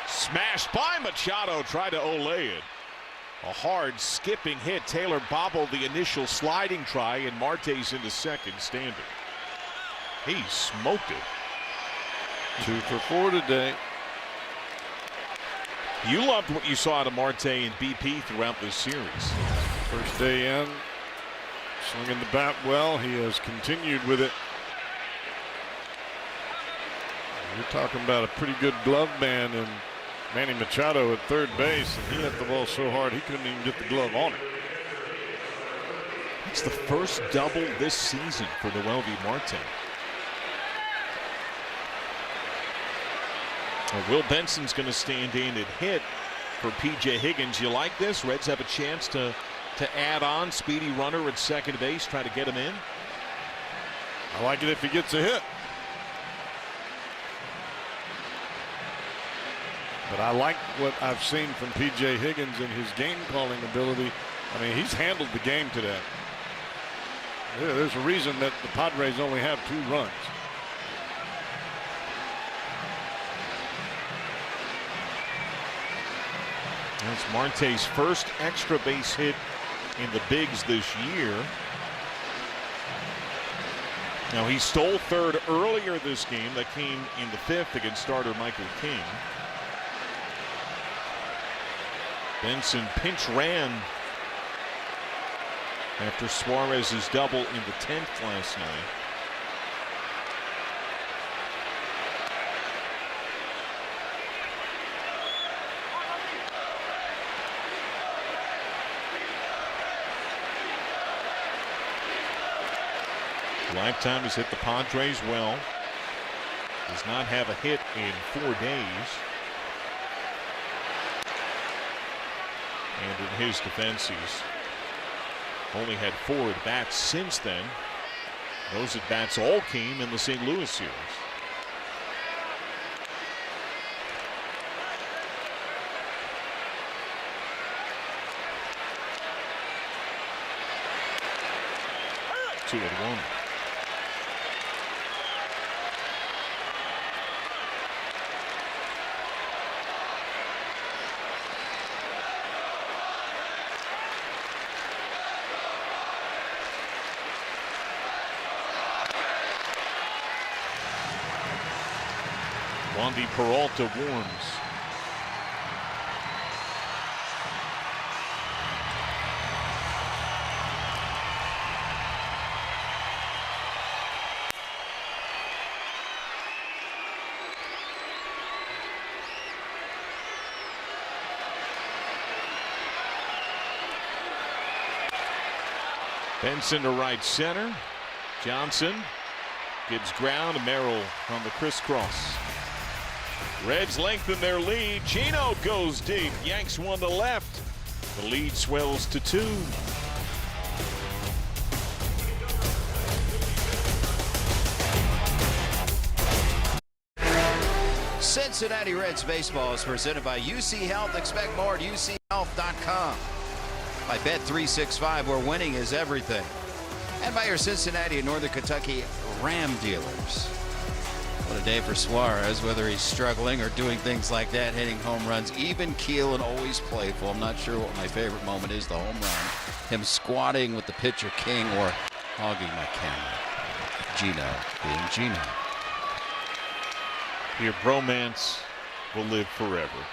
Smashed by Machado, tried to Olay it. A hard skipping hit. Taylor bobbled the initial sliding try, and Marte's into second standing. He smoked it. 2 for 4 today. You loved what you saw out of Marte and BP throughout this series. First day in, swinging the bat well. He has continued with it. You're talking about a pretty good glove band and Manny Machado at third base, and he hit the ball so hard he couldn't even get the glove on it. It's the first double this season for Noelvi Marte. Well, Will Benson's going to stand in and hit for P.J. Higgins. You like this? Reds have a chance to add on. Speedy runner at second base, try to get him in. I like it if he gets a hit. But I like what I've seen from P.J. Higgins and his game calling ability. I mean, he's handled the game today. There's a reason that the Padres only have 2 runs. That's Marte's first extra base hit in the bigs this year. Now, he stole third earlier this game. That came in the 5th against starter Michael King. Benson pinch ran after Suarez's double in the 10th last night. Lifetime has hit the Padres well. Does not have a hit in 4 days. And in his defense, he's only had 4 at-bats since then. Those at-bats all came in the St. Louis series. Two at 1. Wandy Peralta warms. Benson to right center. Johnson gives ground to Merrill on the crisscross. Reds lengthen their lead. Chino goes deep, yanks one to left. The lead swells to 2. Cincinnati Reds baseball is presented by UC Health. Expect more at UCHealth.com. By Bet365, where winning is everything. And by your Cincinnati and Northern Kentucky Ram dealers. What a day for Suarez, whether he's struggling or doing things like that, hitting home runs, even keel and always playful. I'm not sure what my favorite moment is, the home run. Him squatting with the pitcher king or hogging my camera. Gino being Gino. Your bromance will live forever.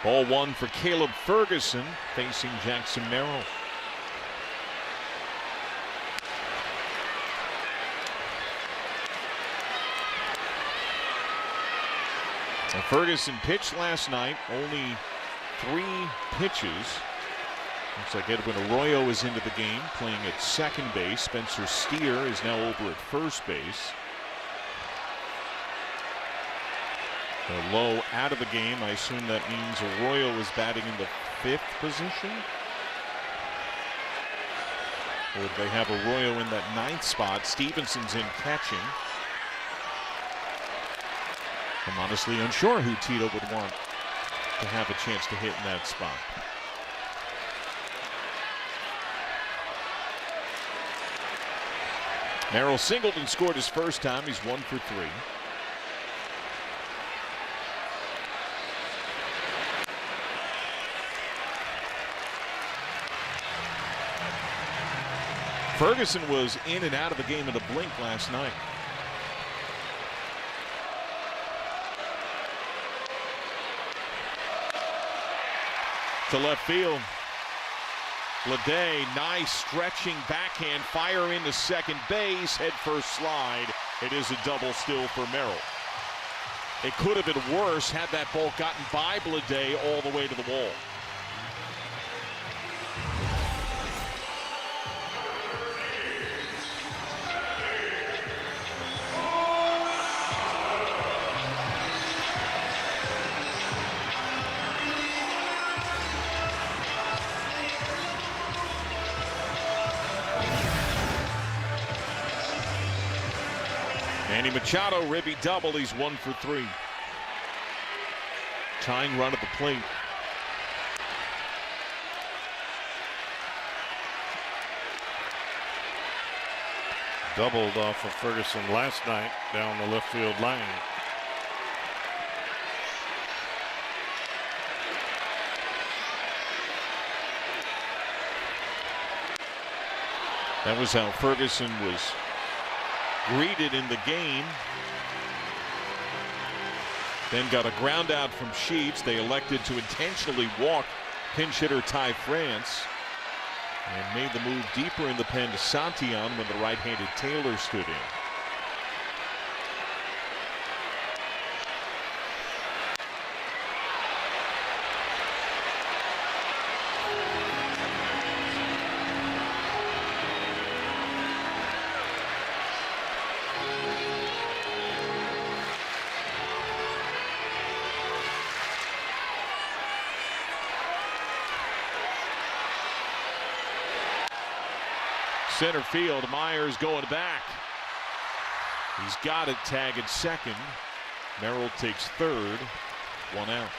Ball one for Caleb Ferguson facing Jackson Merrill. Now Ferguson pitched last night, only 3 pitches. Looks like Edwin Arroyo is into the game, playing at second base. Spencer Steer is now over at first base. Low out of the game. I assume that means Arroyo is batting in the 5th position. Or do they have Arroyo in that 9th spot? Stevenson's in catching. I'm honestly unsure who Tito would want to have a chance to hit in that spot. Merrill singled and scored his first time. He's 1 for 3. Ferguson was in and out of the game in a blink last night. To left field. Bleday, nice stretching backhand, fire into second base, head first slide. It is a double still for Merrill. It could have been worse had that ball gotten by Bleday all the way to the wall. Manny Machado, ribby double. He's 1 for 3. Tying run at the plate. Doubled off of Ferguson last night down the left field line. That was how Ferguson was greeted in the game. Then got a ground out from Sheets. They elected to intentionally walk pinch hitter Ty France and made the move deeper in the pen to Santillan when the right-handed Taylor stood in. Center field, Myers going back. He's got it, tag at second. Merrill takes third, 1 out.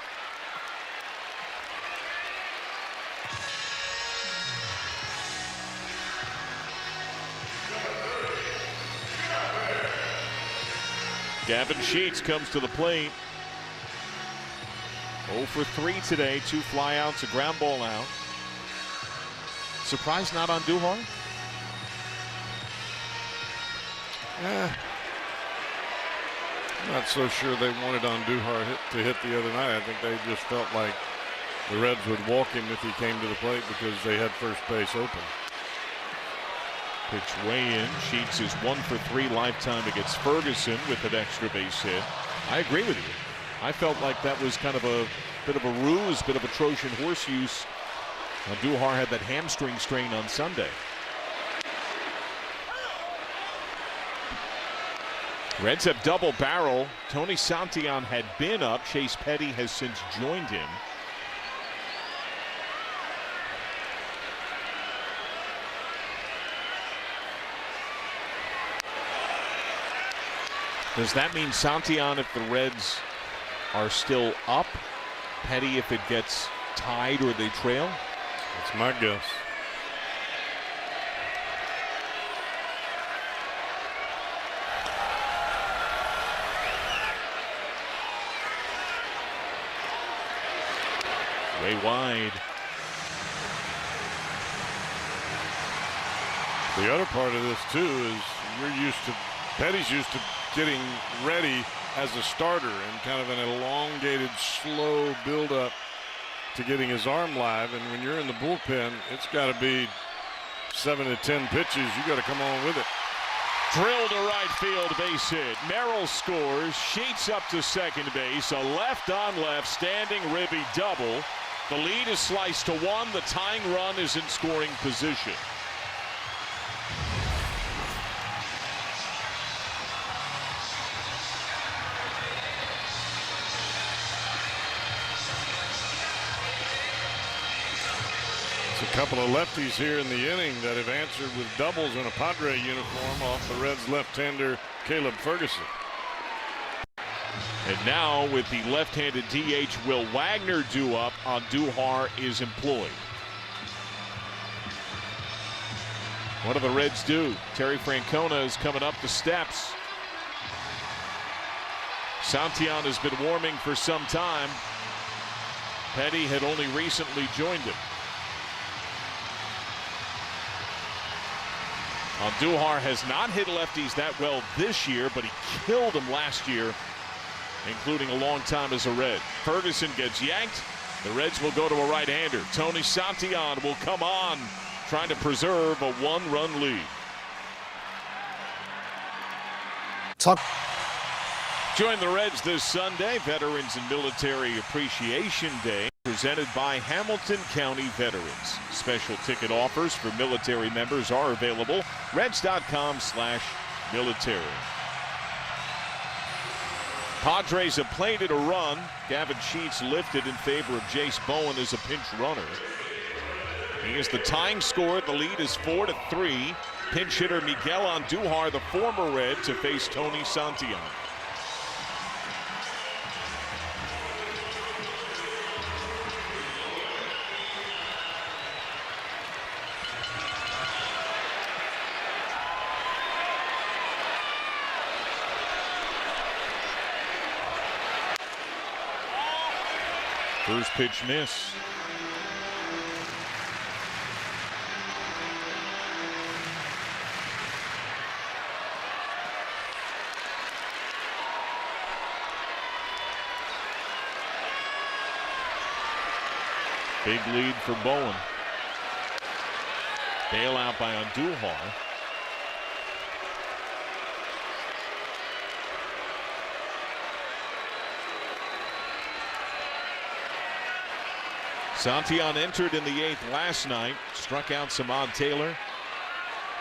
Gavin Sheets comes to the plate. 0 for 3 today, 2 flyouts, a ground ball out. Surprised not on Duhar? I'm not so sure they wanted Andujar to hit the other night. I think they just felt like the Reds would walk him if he came to the plate because they had first base open. Pitch way in. Sheets is 1 for 3 lifetime against Ferguson with an extra base hit. I agree with you. I felt like that was kind of a bit of a ruse, bit of a Trojan horse use. Andujar had that hamstring strain on Sunday. Reds have double barrel. Tony Santillan had been up. Chase Petty has since joined him. Does that mean Santillan if the Reds are still up? Petty if it gets tied or they trail? That's my guess. Way wide. The other part of this too is Petty's used to getting ready as a starter and kind of an elongated, slow build-up to getting his arm live. And when you're in the bullpen, it's got to be 7 to 10 pitches. You got to come on with it. Drilled to right field, base hit. Merrill scores. Sheets up to second base. A left on left standing ribby double. The lead is sliced to 1. The tying run is in scoring position. It's a couple of lefties here in the inning that have answered with doubles in a Padre uniform off the Reds left-hander Caleb Ferguson. And now with the left-handed DH Will Wagner due up, Andujar is employed. What do the Reds do? Terry Francona is coming up the steps. Santillan has been warming for some time. Petty had only recently joined him. Andujar has not hit lefties that well this year, but he killed them last year, including a long time as a Red. Ferguson gets yanked. The Reds will go to a right-hander. Tony Santillan will come on, trying to preserve a 1-run lead. Join the Reds this Sunday, Veterans and Military Appreciation Day, presented by Hamilton County Veterans. Special ticket offers for military members are available. Reds.com/military. Padres have played it a run. Gavin Sheets lifted in favor of Jace Bowen as a pinch runner. He is the tying scorer. The lead is 4-3. Pinch hitter Miguel Andujar, the former Red, to face Tony Santillan. First pitch miss. Big lead for Bowen. Bailout by Andujar. Santillan entered in the 8th last night, struck out Samad Taylor.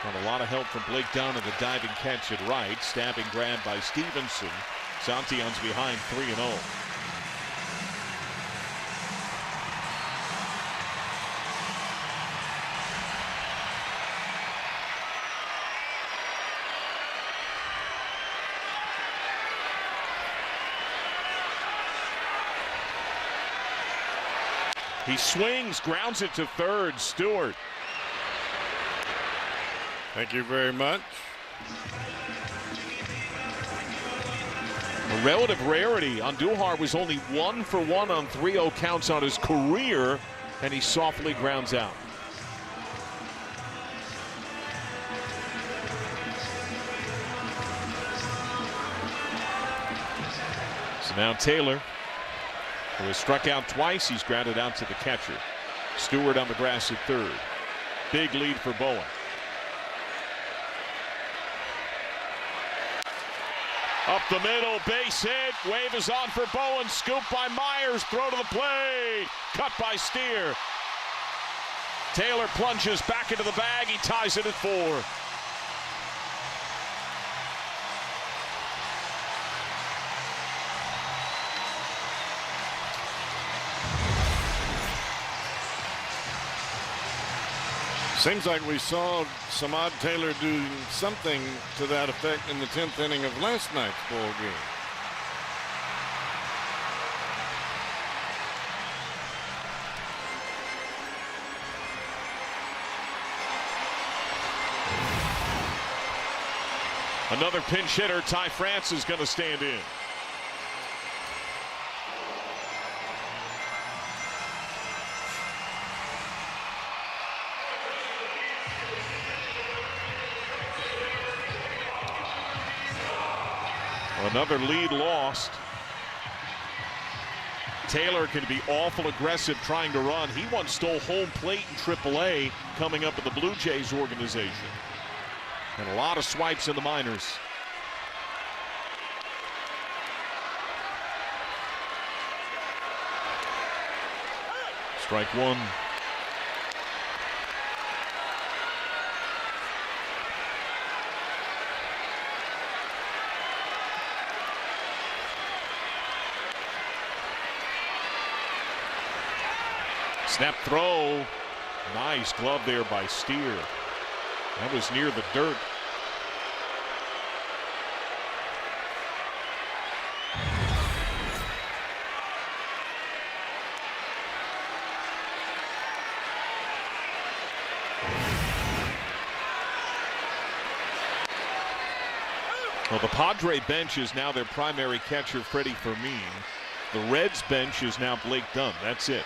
Got a lot of help from Blake Down in the diving catch at right. Stabbing grab by Stevenson. Santillan's behind 3-0. He swings, grounds it to third. Stewart. Thank you very much. A relative rarity. Andujar was only 1 for 1 on 3-0 counts on his career, and he softly grounds out. So now Taylor, who has struck out twice, he's grounded out to the catcher. Stewart on the grass at third. Big lead for Bowen. Up the middle, base hit. Wave is on for Bowen. Scoop by Myers. Throw to the plate. Cut by Steer. Taylor plunges back into the bag. He ties it at 4. Seems like we saw Samad Taylor do something to that effect in the 10th inning of last night's ball game. Another pinch hitter, Ty France, is going to stand in. Another lead lost. Taylor can be awful aggressive trying to run. He once stole home plate in AAA coming up in the Blue Jays organization. And a lot of swipes in the minors. Strike one. Snap throw. Nice glove there by Steer. That was near the dirt. Well, the Padre bench is now their primary catcher, Freddie Fermin. The Reds bench is now Blake Dunn. That's it.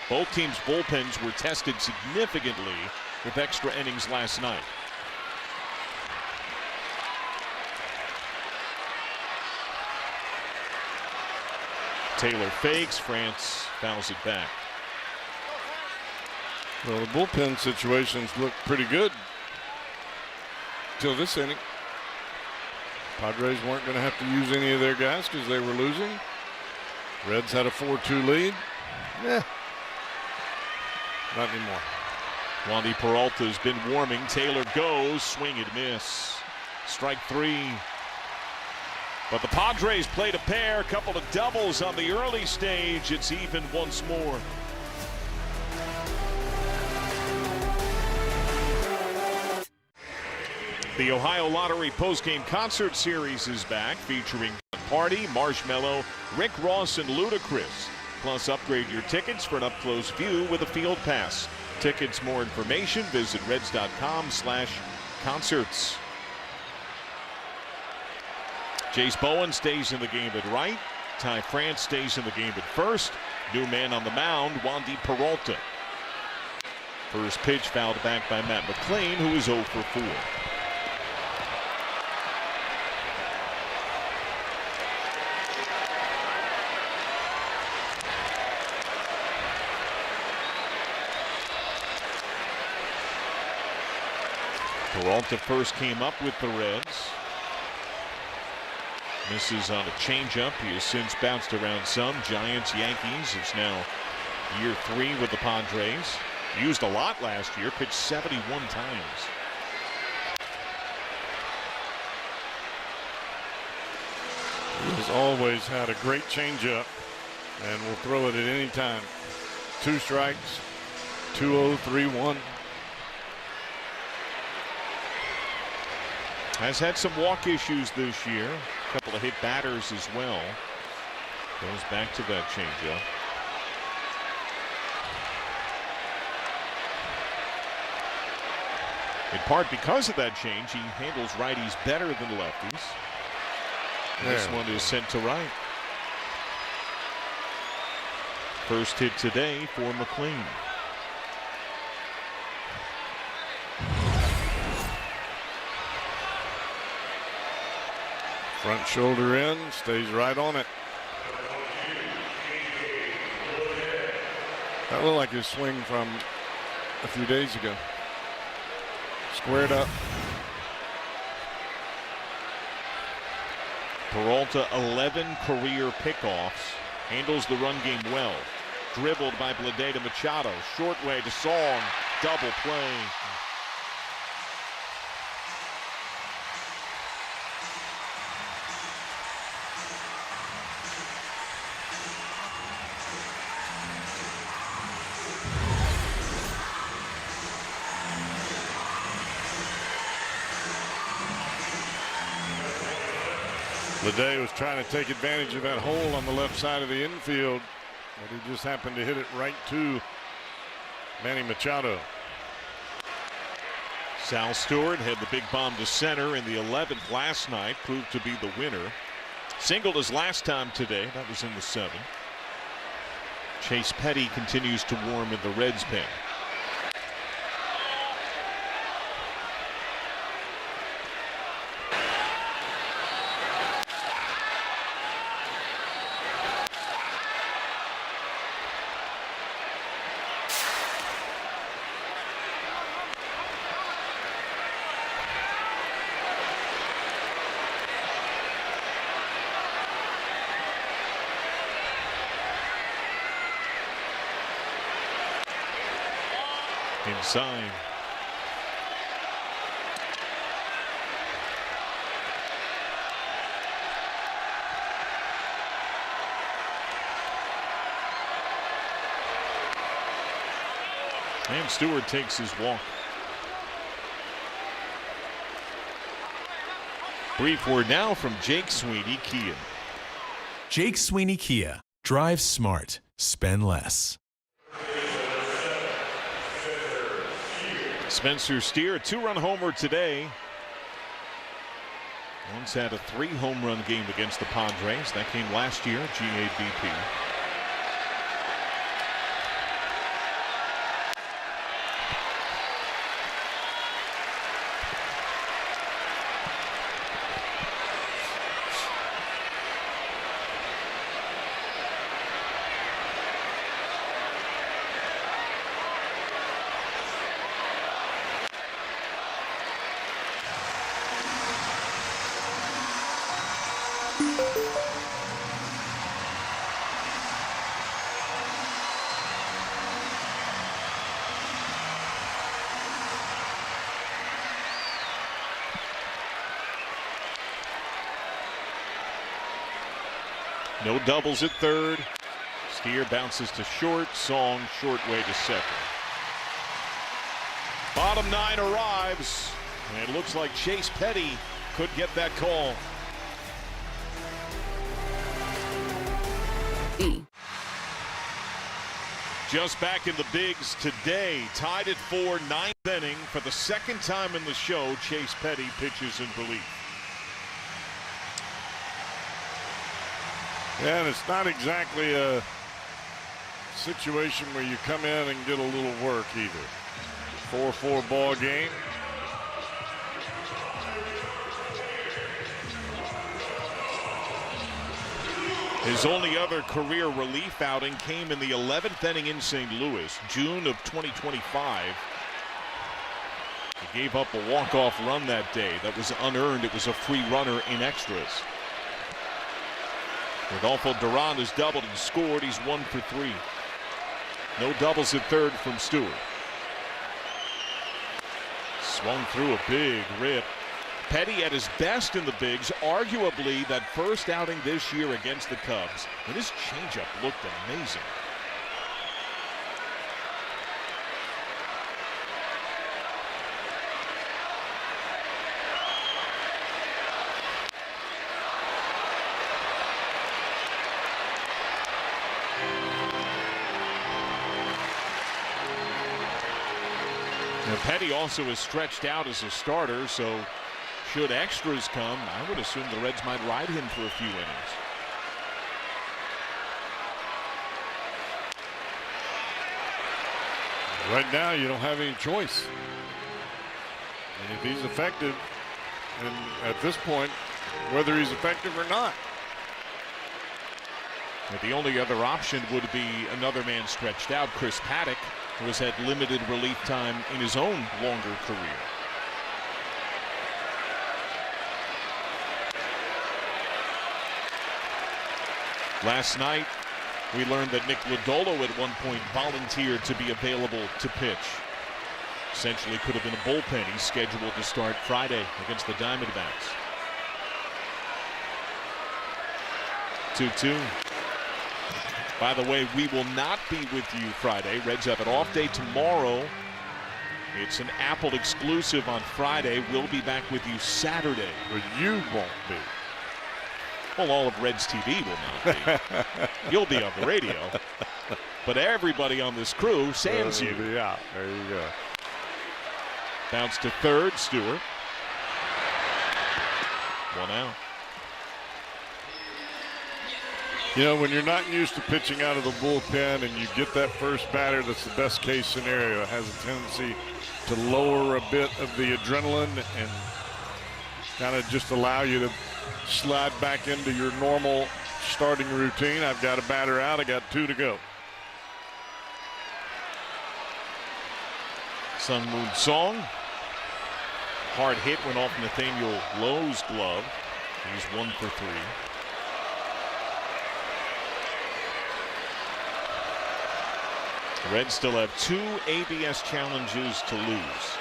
Both teams' bullpens were tested significantly with extra innings last night. Taylor fakes. France fouls it back. Well, the bullpen situations look pretty good till this inning. Padres weren't going to have to use any of their guys because they were losing. Reds had a 4-2 lead. Yeah. Not anymore. Wandy Peralta has been warming. Taylor goes. Swing and miss. Strike three. But the Padres played a pair. A couple of doubles on the early stage. It's even once more. The Ohio Lottery postgame concert series is back, featuring Party, Marshmello, Rick Ross, and Ludacris. Plus, upgrade your tickets for an up-close view with a field pass. Tickets, more information, visit reds.com/concerts. Jace Bowen stays in the game at right. Ty France stays in the game at first. New man on the mound, Wandy Peralta. First pitch fouled back by Matt McLean, who is 0 for 4. Peralta first came up with the Reds. Misses on a changeup. He has since bounced around some. Giants, Yankees. It's now year 3 with the Padres. Used a lot last year. Pitched 71 times. He's always had a great changeup and will throw it at any time. 2 strikes. 2-0, 3-1. Has had some walk issues this year. A couple of hit batters as well. Goes back to that changeup. In part because of that change, he handles righties better than lefties. This one is sent to right. First hit today for McLean. Front shoulder in, stays right on it. That looked like his swing from a few days ago. Squared up. Peralta 11 career pickoffs. Handles the run game well. Dribbled by Bladeta Machado. Short way to Song. Double play. Leday was trying to take advantage of that hole on the left side of the infield, but he just happened to hit it right to Manny Machado. Sal Stewart had the big bomb to center in the 11th last night, proved to be the winner. Singled his last time today. That was in the 7th. Chase Petty continues to warm in the Reds pen. Inside. And Stewart takes his walk. Brief word now from Jake Sweeney, Kia. Jake Sweeney Kia. Drive smart. Spend less. Spencer Steer, a 2-run homer today. Once had a 3-home run game against the Padres. That came last year, GABP. No doubles at third. Steer bounces to short. Song short way to second. Bottom 9 arrives. And it looks like Chase Petty could get that call. Just back in the bigs today. Tied at 4, 9th inning. For the second time in the show, Chase Petty pitches in relief. Yeah, and it's not exactly a situation where you come in and get a little work either. 4-4 ball game. His only other career relief outing came in the 11th inning in St. Louis, June of 2025. He gave up a walk-off run that day that was unearned. It was a free runner in extras. Rodolfo Duran has doubled and scored. He's 1 for 3. No doubles at third from Stewart. Swung through a big rip. Petty at his best in the bigs, arguably that first outing this year against the Cubs. And his changeup looked amazing. Now, Petty also is stretched out as a starter, so should extras come, I would assume the Reds might ride him for a few innings. Right now, you don't have any choice. And if he's effective, and at this point, whether he's effective or not. But the only other option would be another man stretched out, Chris Paddock, who has had limited relief time in his own longer career. Last night, we learned that Nick Lodolo at one point volunteered to be available to pitch. Essentially could have been a bullpen. He's scheduled to start Friday against the Diamondbacks. 2-2. By the way, we will not be with you Friday. Reds have an off day tomorrow. It's an Apple exclusive on Friday. We'll be back with you Saturday. But you won't be. Well, all of Reds TV will not be. You'll be on the radio. But everybody on this crew sans you. Yeah, there you go. Bounce to third, Stewart. 1 out. You know, when you're not used to pitching out of the bullpen and you get that first batter, that's the best case scenario. It has a tendency to lower a bit of the adrenaline and kind of just allow you to slide back into your normal starting routine. I've got a batter out. I got 2 to go. Sun Moon Song. Hard hit went off Nathaniel Lowe's glove. He's 1 for 3. The Reds still have 2 ABS challenges to lose.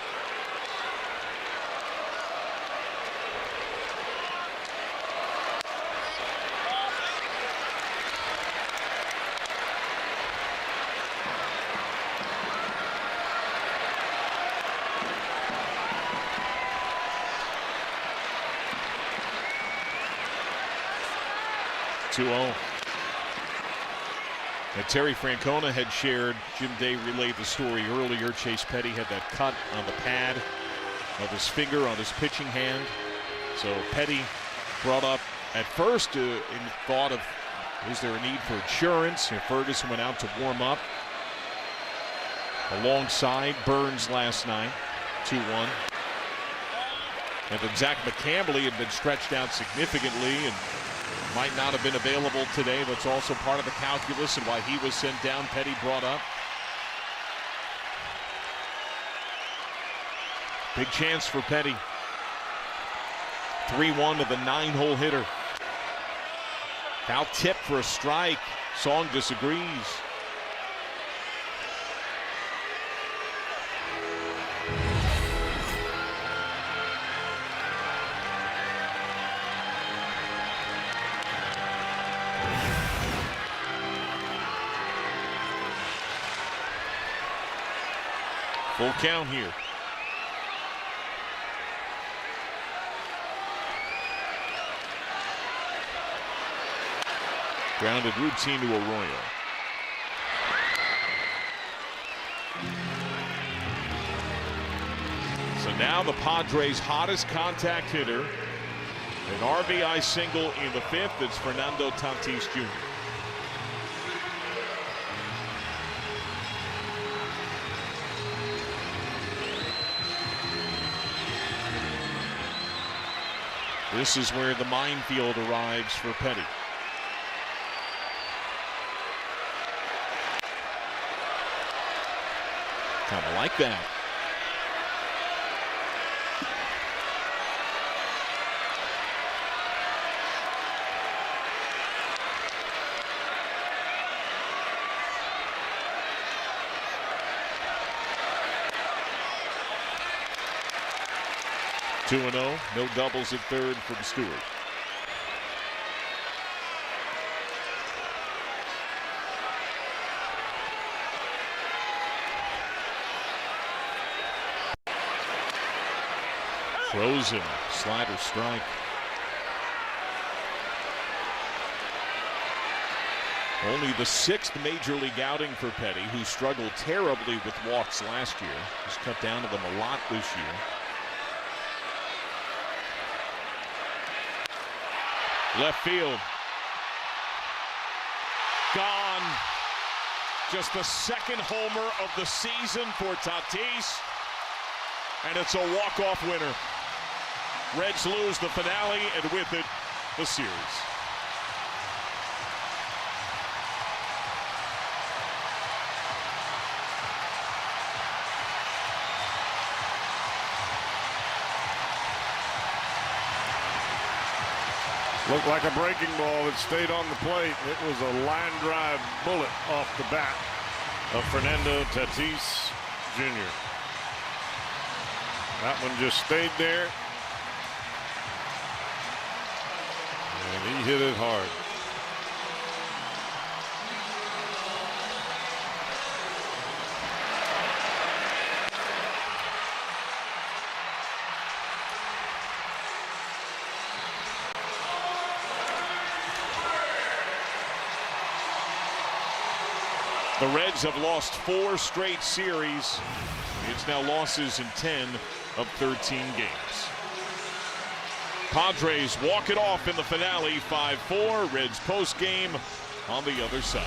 And Terry Francona had shared, Jim Day relayed the story earlier. Chase Petty had that cut on the pad of his finger on his pitching hand. So Petty brought up at first in thought of, is there a need for insurance? Ferguson went out to warm up alongside Burns last night, 2-1. And then Zach McCambley had been stretched out significantly and might not have been available today. That's also part of the calculus and why he was sent down. Petty brought up. Big chance for Petty. 3-1 to the 9-hole hitter. Foul tip for a strike. Song disagrees. Full count here. Grounded routine to Arroyo. So now the Padres' hottest contact hitter. An RBI single in the 5th. It's Fernando Tatis Jr. This is where the minefield arrives for Petty. Kind of like that. Two 2-0, no doubles at third from Stewart. Frozen, slider strike. Only the 6th major league outing for Petty, who struggled terribly with walks last year. He's cut down to them a lot this year. Left field. Gone. Just the 2nd homer of the season for Tatis. And it's a walk-off winner. Reds lose the finale, and with it, the series. Looked like a breaking ball that stayed on the plate. It was a line drive bullet off the bat of Fernando Tatis Jr. That one just stayed there. And he hit it hard. The Reds have lost 4 straight series. It's now losses in 10 of 13 games. Padres walk it off in the finale, 5-4. Reds post game on the other side.